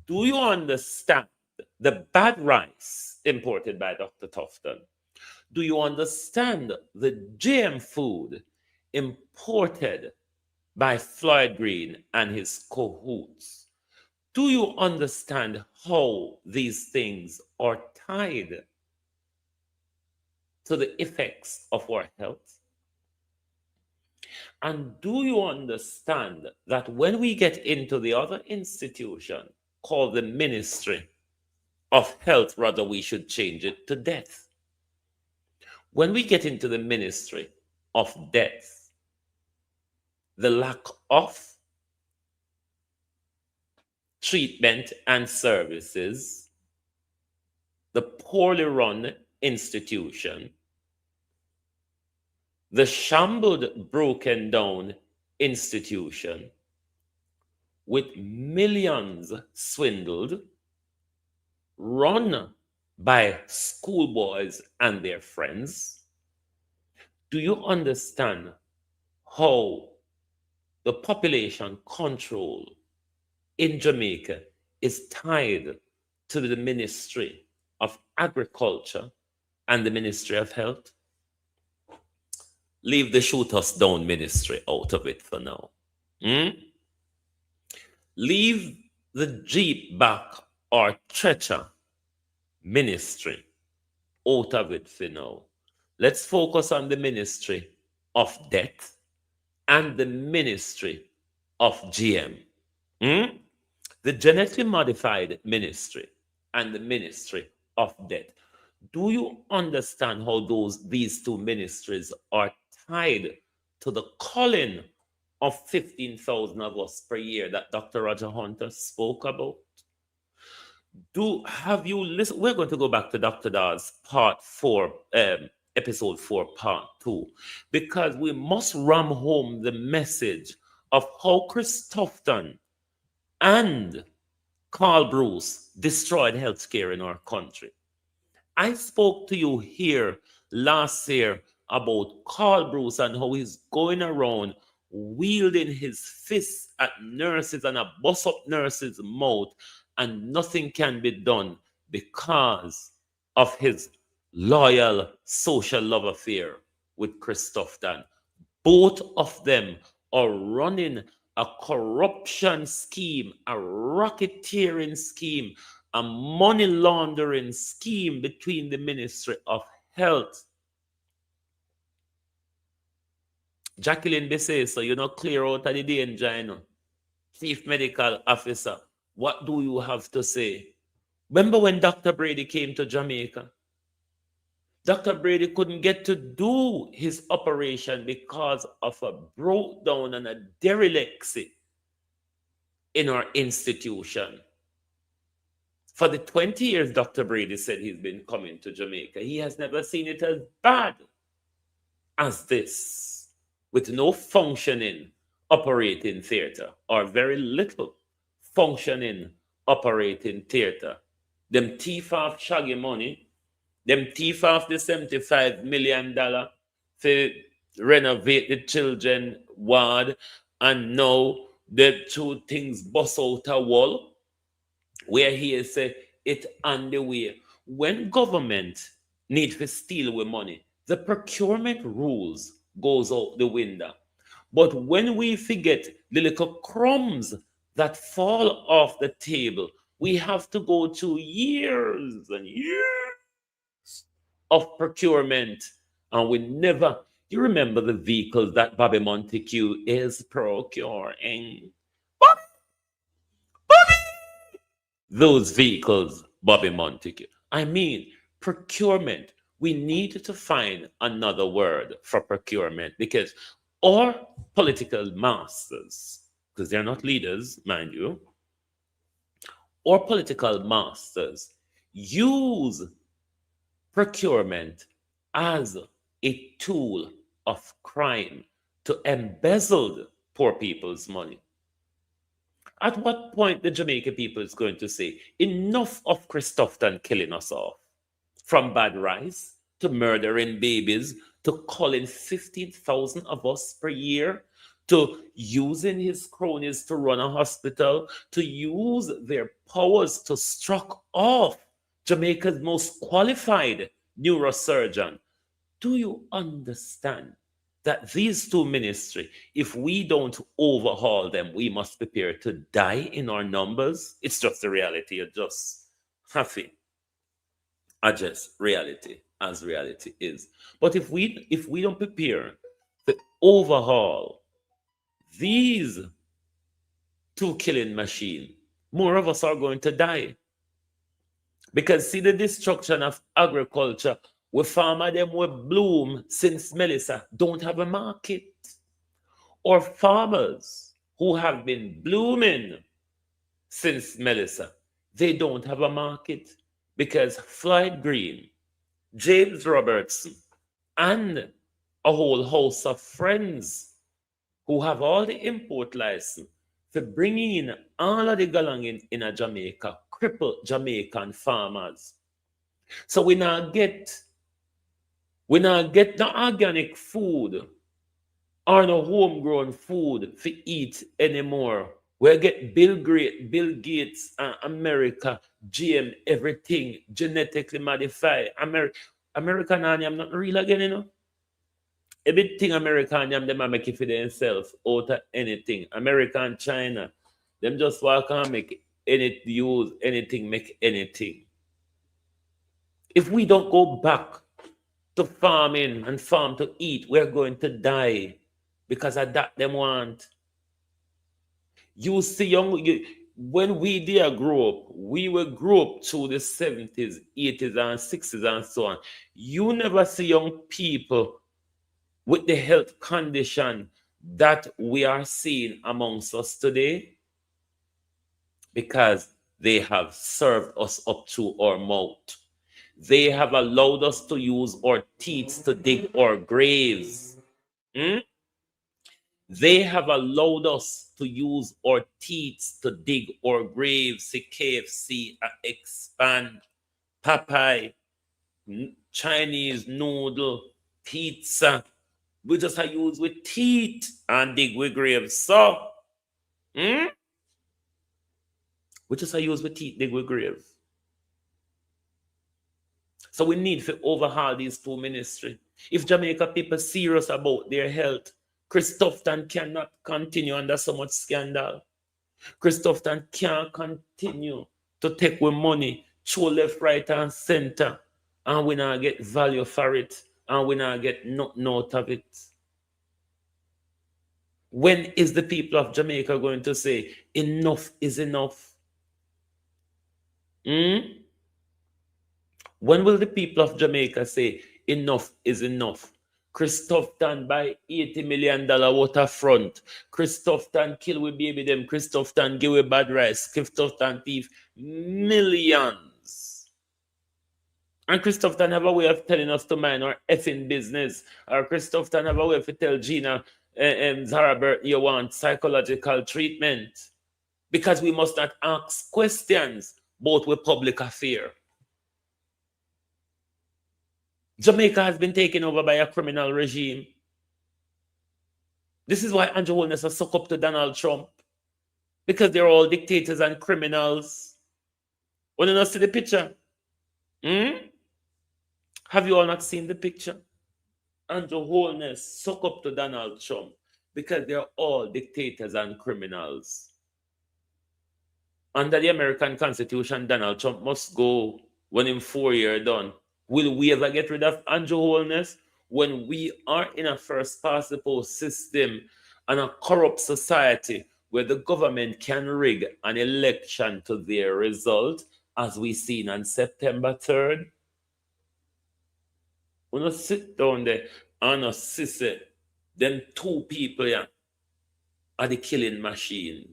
Do you understand the bad rice imported by Dr. Tufton? Do you understand the GM food imported by Floyd Green and his cahoots? Do you understand how these things are tied to the effects of our health? And do you understand that when we get into the other institution called the Ministry of Health, rather we should change it to death. When we get into the Ministry of Death, the lack of treatment and services, the poorly run institution, the shambled, broken down institution with millions swindled, run by schoolboys and their friends. Do you understand how the population control in Jamaica is tied to the Ministry of Agriculture and the Ministry of Health? Leave the shoot us down ministry out of it for now. Leave the Jeep back or treasure ministry out of it for now. Let's focus on the ministry of death and the ministry of GM. The genetically modified ministry and the ministry of death. Do you understand how these two ministries are tied to the calling of 15,000 of us per year that Dr. Roger Hunter spoke about? Have you listened? We're going to go back to Dr. Dawes part 4, episode 4, part 2, because we must ram home the message of how Chris Tufton and Carl Bruce destroyed healthcare in our country. I spoke to you here last year about Carl Bruce and how he's going around wielding his fists at nurses and a bust up nurses' mouth, and nothing can be done because of his loyal social love affair with Chris Tufton. Both of them are running a corruption scheme, a racketeering scheme, a money laundering scheme between the Ministry of Health. Jacqueline Bessay, so you're not clear out of the danger, you know. Chief Medical Officer, what do you have to say? Remember when Dr. Brady came to Jamaica? Dr. Brady couldn't get to do his operation because of a breakdown and a dereliction in our institution. For the 20 years Dr. Brady said he's been coming to Jamaica, he has never seen it as bad as this, with no functioning operating theater or very little functioning operating theater. Them thief off shaggy money, them thief off the $75 million to renovate the children ward, and now the two things bust out a wall where he say it on the way. When government need to steal with money, the procurement rules goes out the window. But when we forget the little crumbs that fall off the table, we have to go to years and years of procurement, and we never. You remember the vehicles that Bobby Montague is procuring? Bobby! Those vehicles, Bobby Montague. I mean, procurement. We need to find another word for procurement, because our political masters, because they're not leaders, mind you, our political masters use procurement as a tool of crime to embezzle poor people's money. At what point the Jamaican people is going to say, enough of Chris Tufton killing us off? From bad rice to murdering babies to calling 15,000 of us per year, to using his cronies to run a hospital, to use their powers to struck off Jamaica's most qualified neurosurgeon. Do you understand that these two ministries, if we don't overhaul them, we must prepare to die in our numbers? It's just the reality. You just have to adjust reality as reality is. But if we don't prepare to overhaul these two killing machines, more of us are going to die. Because see the destruction of agriculture, we farmer them will bloom since Melissa don't have a market. Or farmers who have been blooming since Melissa, they don't have a market, because Floyd Green, James Robertson, and a whole host of friends who have all the import license for bringing in all of the galang in a Jamaica, cripple Jamaican farmers. So we now get no organic food or no homegrown food to eat anymore. We get Bill Gates, America, GM, everything genetically modified. American army, I'm not real again, you know. Everything American them make it for themselves out of anything. American China, them just walk and make use anything, make anything. If we don't go back to farming and farm to eat, we're going to die because of that them want. You see, when we there grow up, we will grow up through the 70s, 80s, and 60s, and so on. You never see young people with the health condition that we are seeing amongst us today because they have served us up to our mouth. They have allowed us to use our teeth to dig our graves. They have allowed us to use our teeth to dig our graves. See KFC, Expand, Popeye, Chinese noodle, pizza. We just have use with teeth and dig with graves. So, we just have use with teeth, dig with graves. So we need to overhaul these two ministries. If Jamaica people serious about their health, Chris Tufton cannot continue under so much scandal. Chris Tufton can't continue to take with money, show left, right, and center, and we not get value for it, and we not get nothing out of it. When is the people of Jamaica going to say, enough is enough? When will the people of Jamaica say, enough is enough? Chris Tufton buy $80 million waterfront. Chris Tufton kill we baby them. Chris Tufton give we bad rice. Chris Tufton thief millions. And Chris Tufton have a way of telling us to mind our effing business. Or Chris Tufton have a way to tell Gina Zarabert you want psychological treatment. Because we must not ask questions both with public affair. Jamaica has been taken over by a criminal regime. This is why Andrew Holness has sucked up to Donald Trump. Because they're all dictators and criminals. Want to see the picture? Have you all not seen the picture? Andrew Holness suck up to Donald Trump because they're all dictators and criminals. Under the American Constitution, Donald Trump must go when in 4 years done. Will we ever get rid of Andrew Holness? When we are in a first past the post system and a corrupt society where the government can rig an election to their result, as we seen on September 3rd, we don't sit down there and see them two people here are the killing machine.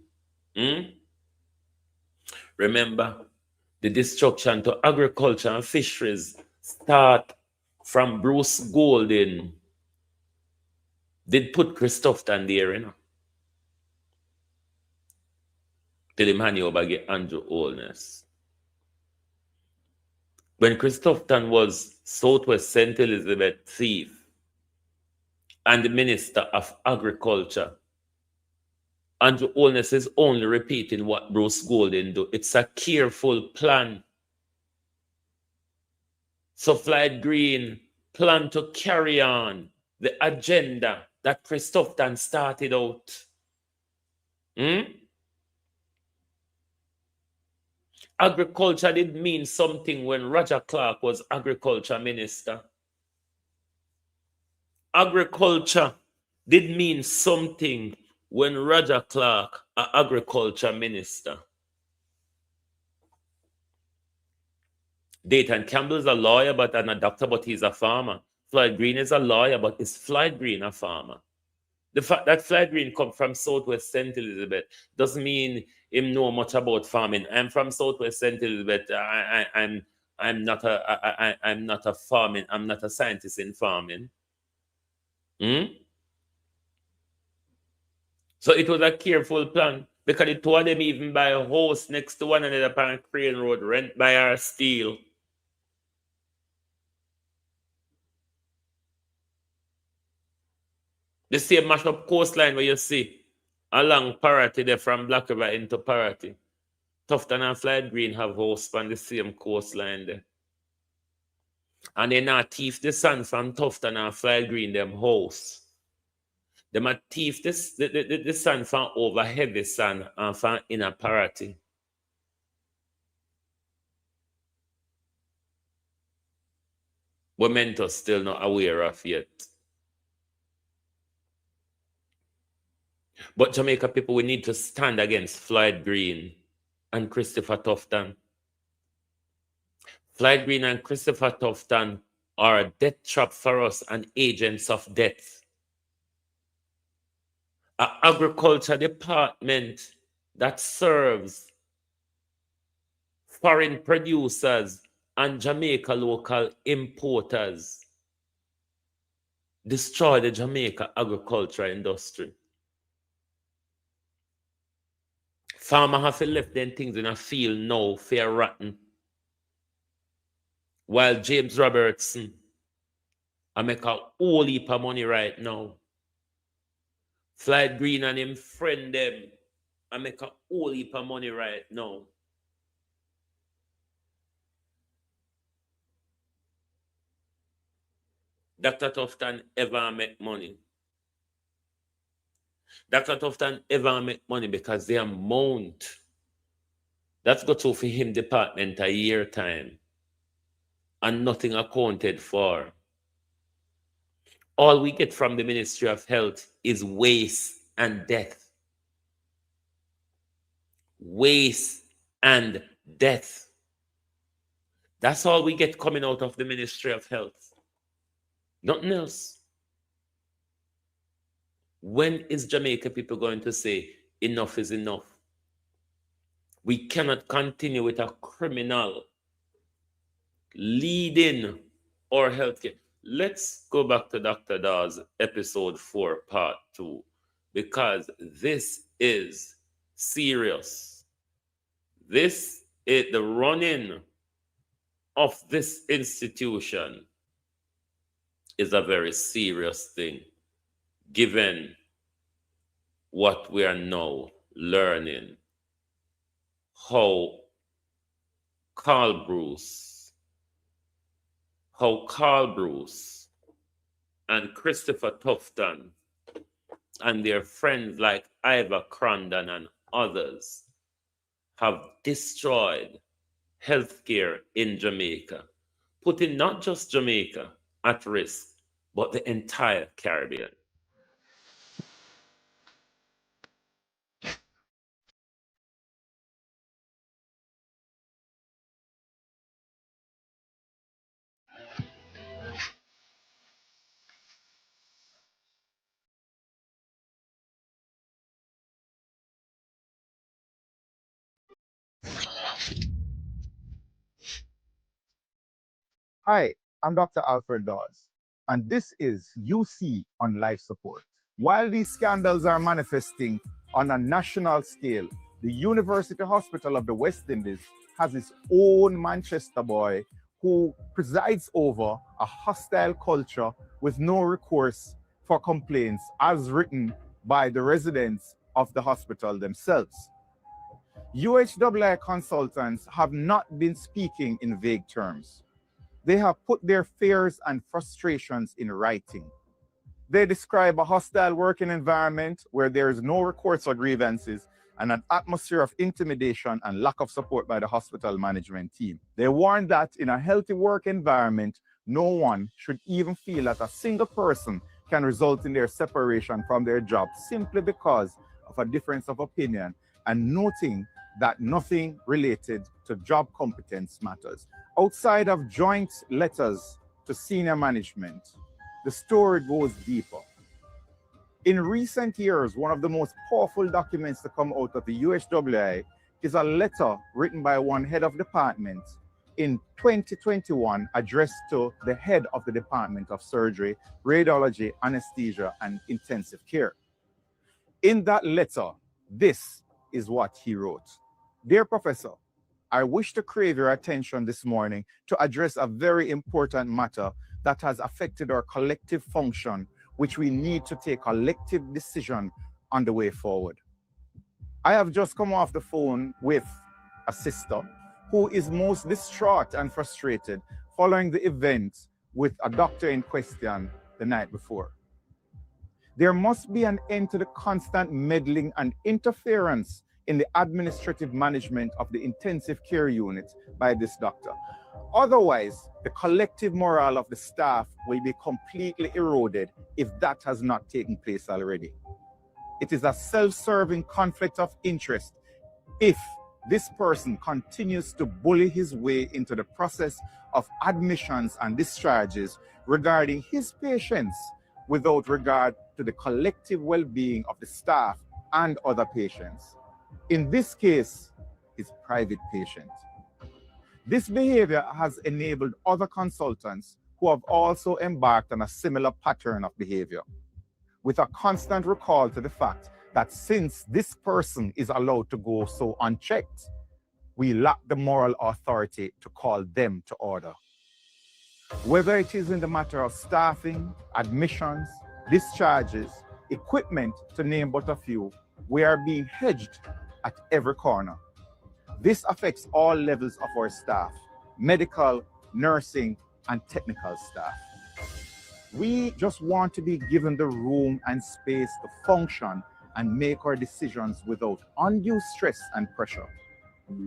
Remember, the destruction to agriculture and fisheries start from Bruce Golding. Did put Chris Tufton there, you know. Till him hand over get Andrew Holness. When Chris Tufton was Southwest St. Elizabeth thief and the Minister of Agriculture, Andrew Holness is only repeating what Bruce Golding do. It's a careful plan. So Floyd Green planned to carry on the agenda that Chris Tufton started out. Agriculture did mean something when Roger Clark was agriculture minister. Agriculture did mean something when Roger Clark, an agriculture minister. Dayton Campbell is a lawyer, but and a doctor, but he's a farmer. Floyd Green is a lawyer, but is Floyd Green a farmer? The fact that Floyd Green come from Southwest St. Elizabeth doesn't mean him know much about farming. I'm from Southwest St. Elizabeth. I'm not a farming. I'm not a scientist in farming. So it was a careful plan because the two of them even buy a house next to one another on Crane Road, rent by our steel. The same mash up coastline where you see along Paraty there from Black River into Paraty. Tufton and Floyd Green have house on the same coastline there. And they not thief the sand from Tufton and Fly Green them house. They might thief the sand from over heavy sand and from inner parity. We're meant to still not aware of yet. But Jamaica people, we need to stand against Floyd Green and Christopher Tufton. Floyd Green and Christopher Tufton are a death trap for us and agents of death. An agriculture department that serves foreign producers and Jamaica local importers destroy the Jamaica agriculture industry. Farmer have to left them things in a field now, fair rotten. While James Robertson I make a whole heap of money right now. Floyd Green and him friend them I make a whole heap of money right now. Dr. Tufton ever make money. Dr. Tufton ever make money because the amount that's got to for him department a year time and nothing accounted for. All we get from the Ministry of Health is waste and death. Waste and death. That's all we get coming out of the Ministry of Health. Nothing else. When is Jamaica people going to say enough is enough? We cannot continue with a criminal leading our healthcare. Let's go back to Dr. Dawes, episode 4, part 2, because this is serious. This is the running of this institution is a very serious thing, given what we are now learning, how Carl Bruce and Christopher Tufton and their friends like Ivor Crandon and others have destroyed healthcare in Jamaica, putting not just Jamaica at risk, but the entire Caribbean. Hi, I'm Dr. Alfred Dawes, and this is UC on Life Support. While these scandals are manifesting on a national scale, the University Hospital of the West Indies has its own Manchester boy who presides over a hostile culture with no recourse for complaints, as written by the residents of the hospital themselves. UHWI consultants have not been speaking in vague terms. They have put their fears and frustrations in writing. They describe a hostile working environment where there is no recourse or grievances and an atmosphere of intimidation and lack of support by the hospital management team. They warn that in a healthy work environment, no one should even feel that a single person can result in their separation from their job simply because of a difference of opinion, and noting that nothing related to job competence matters. Outside of joint letters to senior management, the story goes deeper. In recent years, one of the most powerful documents to come out of the UHWI is a letter written by one head of department in 2021 addressed to the head of the Department of Surgery, Radiology, Anesthesia, and Intensive Care. In that letter, this is what he wrote. Dear Professor, I wish to crave your attention this morning to address a very important matter that has affected our collective function, which we need to take collective decision on the way forward. I have just come off the phone with a sister who is most distraught and frustrated following the event with a doctor in question the night before. There must be an end to the constant meddling and interference in the administrative management of the intensive care unit by this doctor. Otherwise, the collective morale of the staff will be completely eroded if that has not taken place already. It is a self-serving conflict of interest if this person continues to bully his way into the process of admissions and discharges regarding his patients without regard to the collective well-being of the staff and other patients. In this case, his private patient. This behavior has enabled other consultants who have also embarked on a similar pattern of behavior, with a constant recall to the fact that since this person is allowed to go so unchecked, we lack the moral authority to call them to order. Whether it is in the matter of staffing, admissions, discharges, equipment, to name but a few, we are being hedged at every corner. This affects all levels of our staff, medical, nursing, and technical staff. We just want to be given the room and space to function and make our decisions without undue stress and pressure.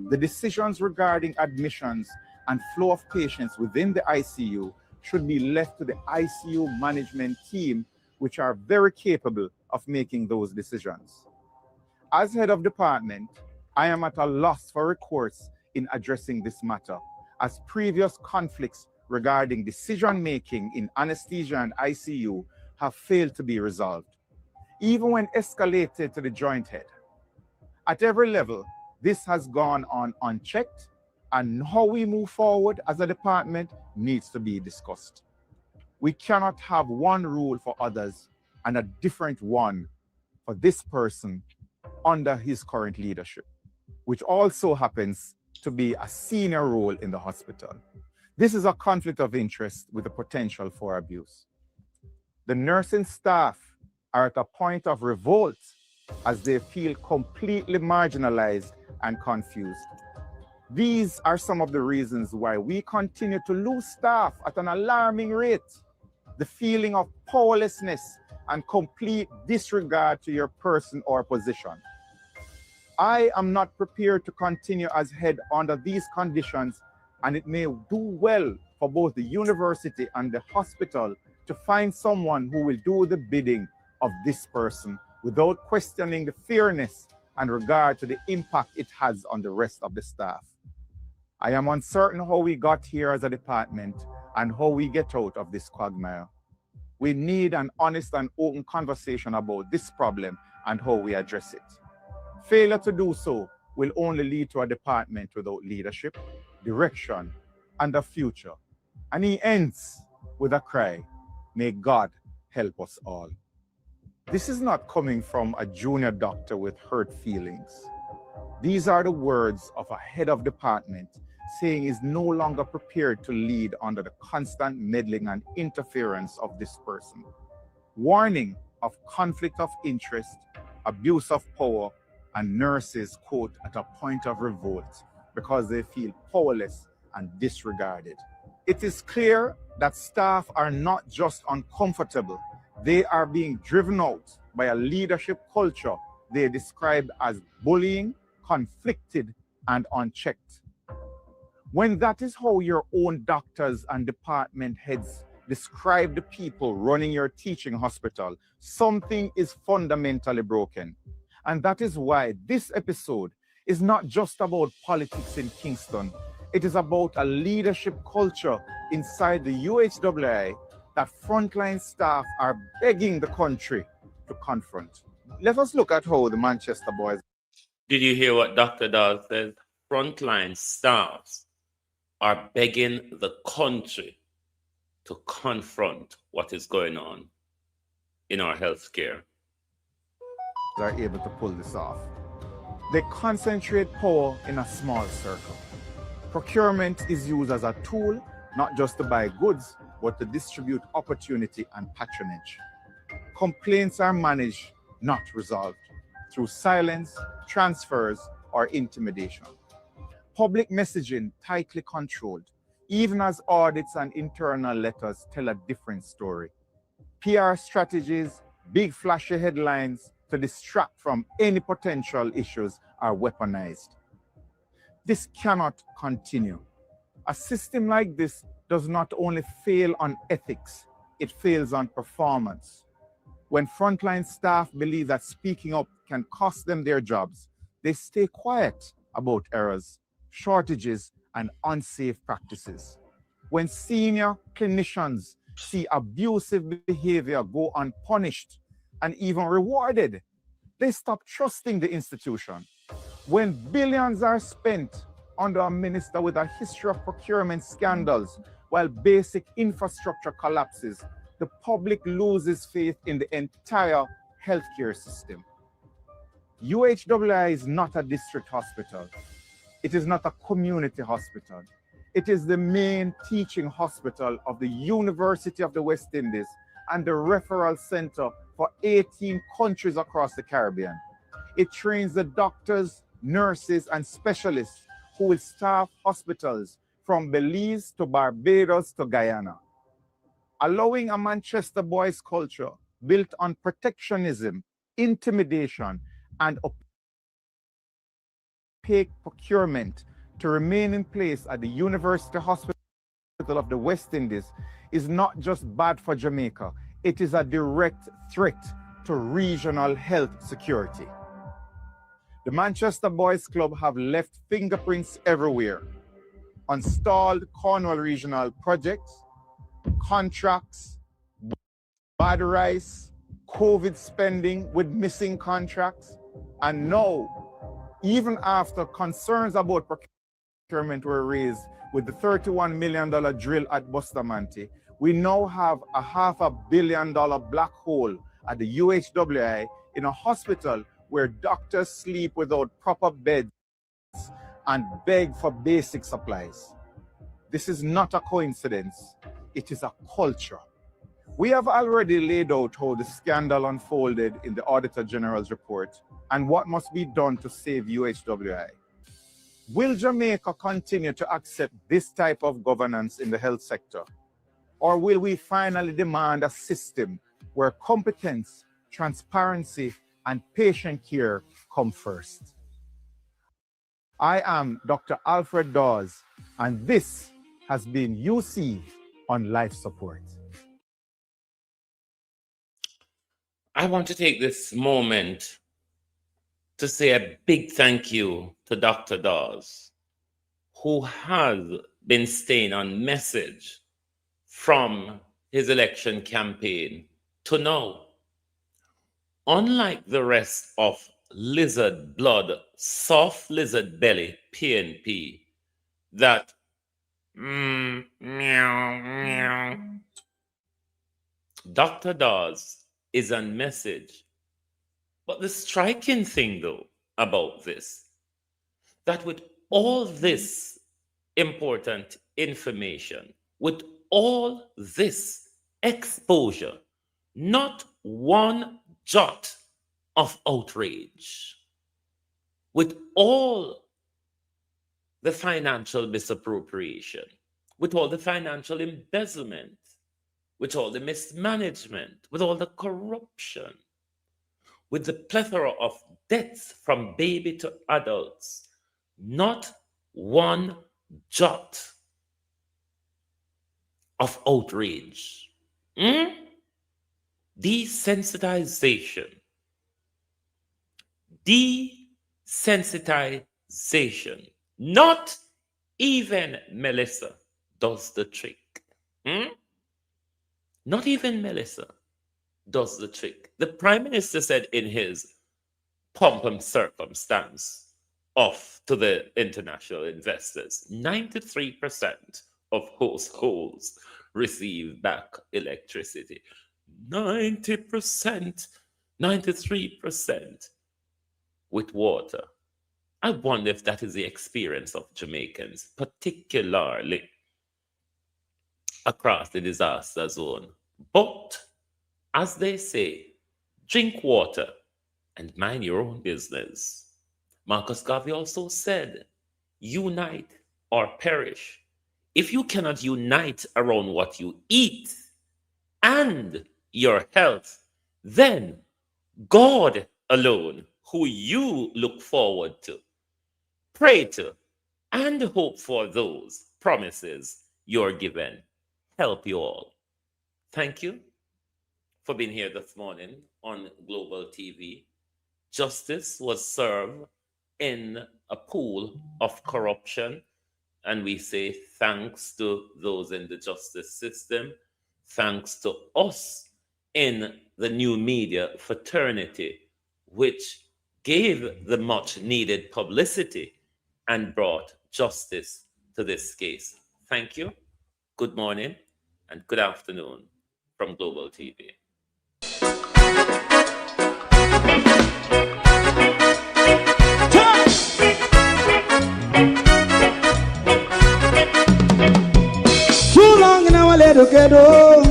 The decisions regarding admissions and flow of patients within the ICU should be left to the ICU management team, which are very capable of making those decisions. As head of department, I am at a loss for recourse in addressing this matter, as previous conflicts regarding decision-making in anesthesia and ICU have failed to be resolved, even when escalated to the joint head. At every level, this has gone on unchecked, and how we move forward as a department needs to be discussed. We cannot have one rule for others and a different one for this person under his current leadership, which also happens to be a senior role in the hospital. This is a conflict of interest with the potential for abuse. The nursing staff are at a point of revolt as they feel completely marginalized and confused. These are some of the reasons why we continue to lose staff at an alarming rate. The feeling of powerlessness and complete disregard to your person or position. I am not prepared to continue as head under these conditions, and it may do well for both the university and the hospital to find someone who will do the bidding of this person without questioning the fairness and regard to the impact it has on the rest of the staff. I am uncertain how we got here as a department and how we get out of this quagmire. We need an honest and open conversation about this problem and how we address it. Failure to do so will only lead to a department without leadership, direction, and a future. And he ends with a cry, "May God help us all." This is not coming from a junior doctor with hurt feelings. These are the words of a head of department saying he's no longer prepared to lead under the constant meddling and interference of this person. Warning of conflict of interest, abuse of power, and nurses, quote, at a point of revolt because they feel powerless and disregarded. It is clear that staff are not just uncomfortable, they are being driven out by a leadership culture they described as bullying, conflicted, and unchecked. When that is how your own doctors and department heads describe the people running your teaching hospital, something is fundamentally broken. And that is why this episode is not just about politics in Kingston. It is about a leadership culture inside the UHWI that frontline staff are begging the country to confront. Let us look at how the Manchester boys. Did you hear what Dr. Dahl said? Frontline staffs are begging the country to confront what is going on in our healthcare. Are able to pull this off. They concentrate power in a small circle. Procurement is used as a tool, not just to buy goods, but to distribute opportunity and patronage. Complaints are managed, not resolved, through silence, transfers, or intimidation. Public messaging tightly controlled. even as audits and internal letters tell a different story. PR strategies, big flashy headlines to distract from any potential issues are weaponized. This cannot continue. A system like this does not only fail on ethics, it fails on performance. When frontline staff believe that speaking up can cost them their jobs, they stay quiet about errors, shortages, and unsafe practices. When senior clinicians see abusive behavior go unpunished and even rewarded, they stop trusting the institution. When billions are spent under a minister with a history of procurement scandals while basic infrastructure collapses, the public loses faith in the entire healthcare system. UHWI is not a district hospital. It is not a community hospital. It is the main teaching hospital of the University of the West Indies and the referral center for 18 countries across the Caribbean. It trains the doctors, nurses, and specialists who will staff hospitals from Belize to Barbados to Guyana. Allowing a Manchester boys culture built on protectionism, intimidation, and opaque procurement to remain in place at the University Hospital of the West Indies is not just bad for Jamaica, it is a direct threat to regional health security. The Manchester Boys Club have left fingerprints everywhere on stalled Cornwall regional projects, contracts, bad rice, COVID spending with missing contracts, and now, even after concerns about procurement were raised with the $31 million drill at Bustamante, we now have a $500 million black hole at the UHWI in a hospital where doctors sleep without proper beds and beg for basic supplies. This is not a coincidence, it is a culture. We have already laid out how the scandal unfolded in the Auditor General's report and what must be done to save UHWI. Will Jamaica continue to accept this type of governance in the health sector? Or will we finally demand a system where competence, transparency, and patient care come first? I am Dr. Alfred Dawes, and this has been UC on Life Support. I want to take this moment to say a big thank you to Dr. Dawes, who has been staying on message from his election campaign to now. Unlike the rest of lizard blood, soft lizard belly PNP, that meow, meow, Dr. Dawes is on message. But the striking thing, though, about this, that with all this important information, with all this exposure, not one jot of outrage, with all the financial misappropriation, with all the financial embezzlement, with all the mismanagement, with all the corruption, with the plethora of deaths from baby to adults, not one jot of outrage. Desensitization. Desensitization. Not even Melissa does the trick. Not even Melissa does the trick. The Prime Minister said in his pomp and circumstance off to the international investors, 93% of households receive back electricity. 90%, 93% with water. I wonder if that is the experience of Jamaicans, particularly across the disaster zone. But, as they say, drink water and mind your own business. Marcus Garvey also said, unite or perish. if you cannot unite around what you eat and your health, then God alone, who you look forward to, pray to, and hope for those promises you're given, help you all. Thank you for being here this morning on Global TV. Justice was served in a pool of corruption, and we say thanks to those in the justice system, thanks to us in the new media fraternity, which gave the much needed publicity and brought justice to this case. Thank you, good morning, and good afternoon from Global TV. Too long in our little ghetto,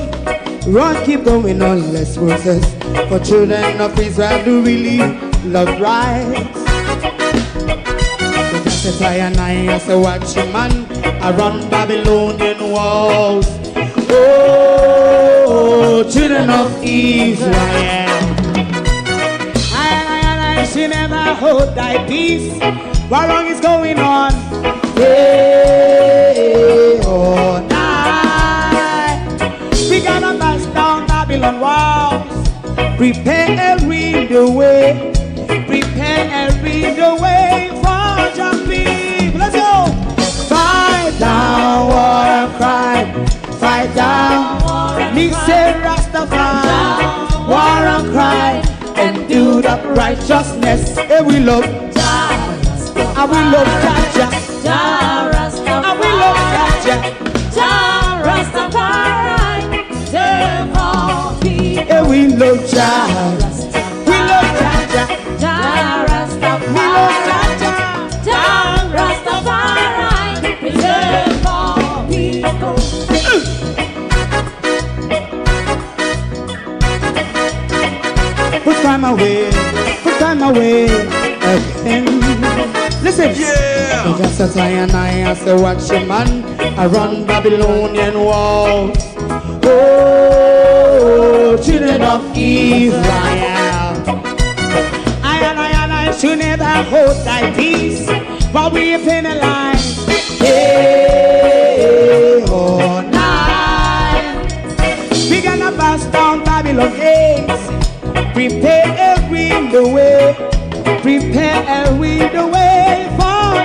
run keep going on, let's process. For children of Israel do really love rights. So just as I and I as a watchman around Babylonian walls. Oh, children of Israel, I should never hold thy peace. What wrong is going on? Hey, oh, night. We gotta bash down Babylon walls. Prepare every the way. Prepare every the way for your people. Let's go. Fight down war and crime. Fight down. Me say Rastafari. War and crime. And do that righteousness. And we love. And we love Jaja. And we love Jaja. Rastafari. And we love Jaja. We love Jaja. We love Jaja. Rastafari. Preserve all people. Put time away again. Listen, yeah. So just as I and I as a watchman, I run Babylonian walls. Oh, children of Israel, I should never hold thy peace while we are penalized. Hey, oh, night. We gonna bust down Babylon gates. Prepare every the way. Prepare every the way for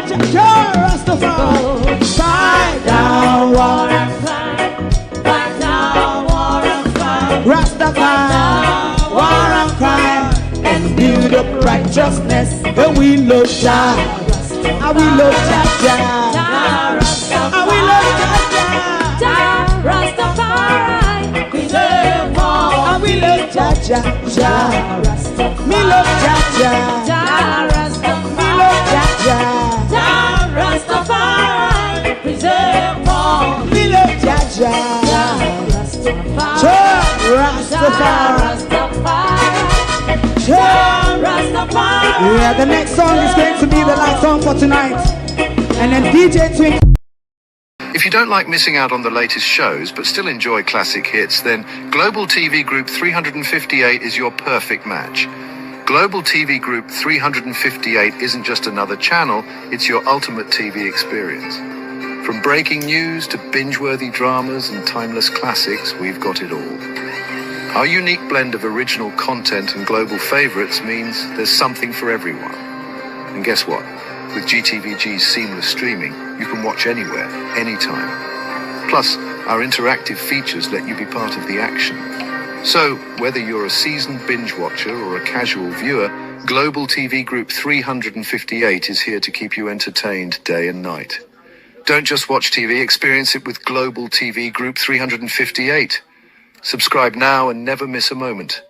Rastafari. Fight down war and crime. Fight down war and crime. Rastafari. War and crime. And build up righteousness. And we love Jah. And we love Jah. And we love Jah. Rastafari. Preserve all. And we love Jah. Me love Jah. Me love Jah. Rastafari. Preserve all. Me love Jah. Rastafari. Yeah, the next song is going to be the last song for tonight. And then DJ Twink. If you don't like missing out on the latest shows but still enjoy classic hits, then Global TV Group 358 is your perfect match. Global TV Group 358 isn't just another channel, it's your ultimate TV experience. From breaking news to binge-worthy dramas and timeless classics, we've got it all. Our unique blend of original content and global favorites means there's something for everyone. And guess what? With GTVG's seamless streaming, you can watch anywhere, anytime. Plus, our interactive features let you be part of the action. So, whether you're a seasoned binge watcher or a casual viewer, Global TV Group 358 is here to keep you entertained day and night. Don't just watch TV, experience it with Global TV Group 358. Subscribe now and never miss a moment.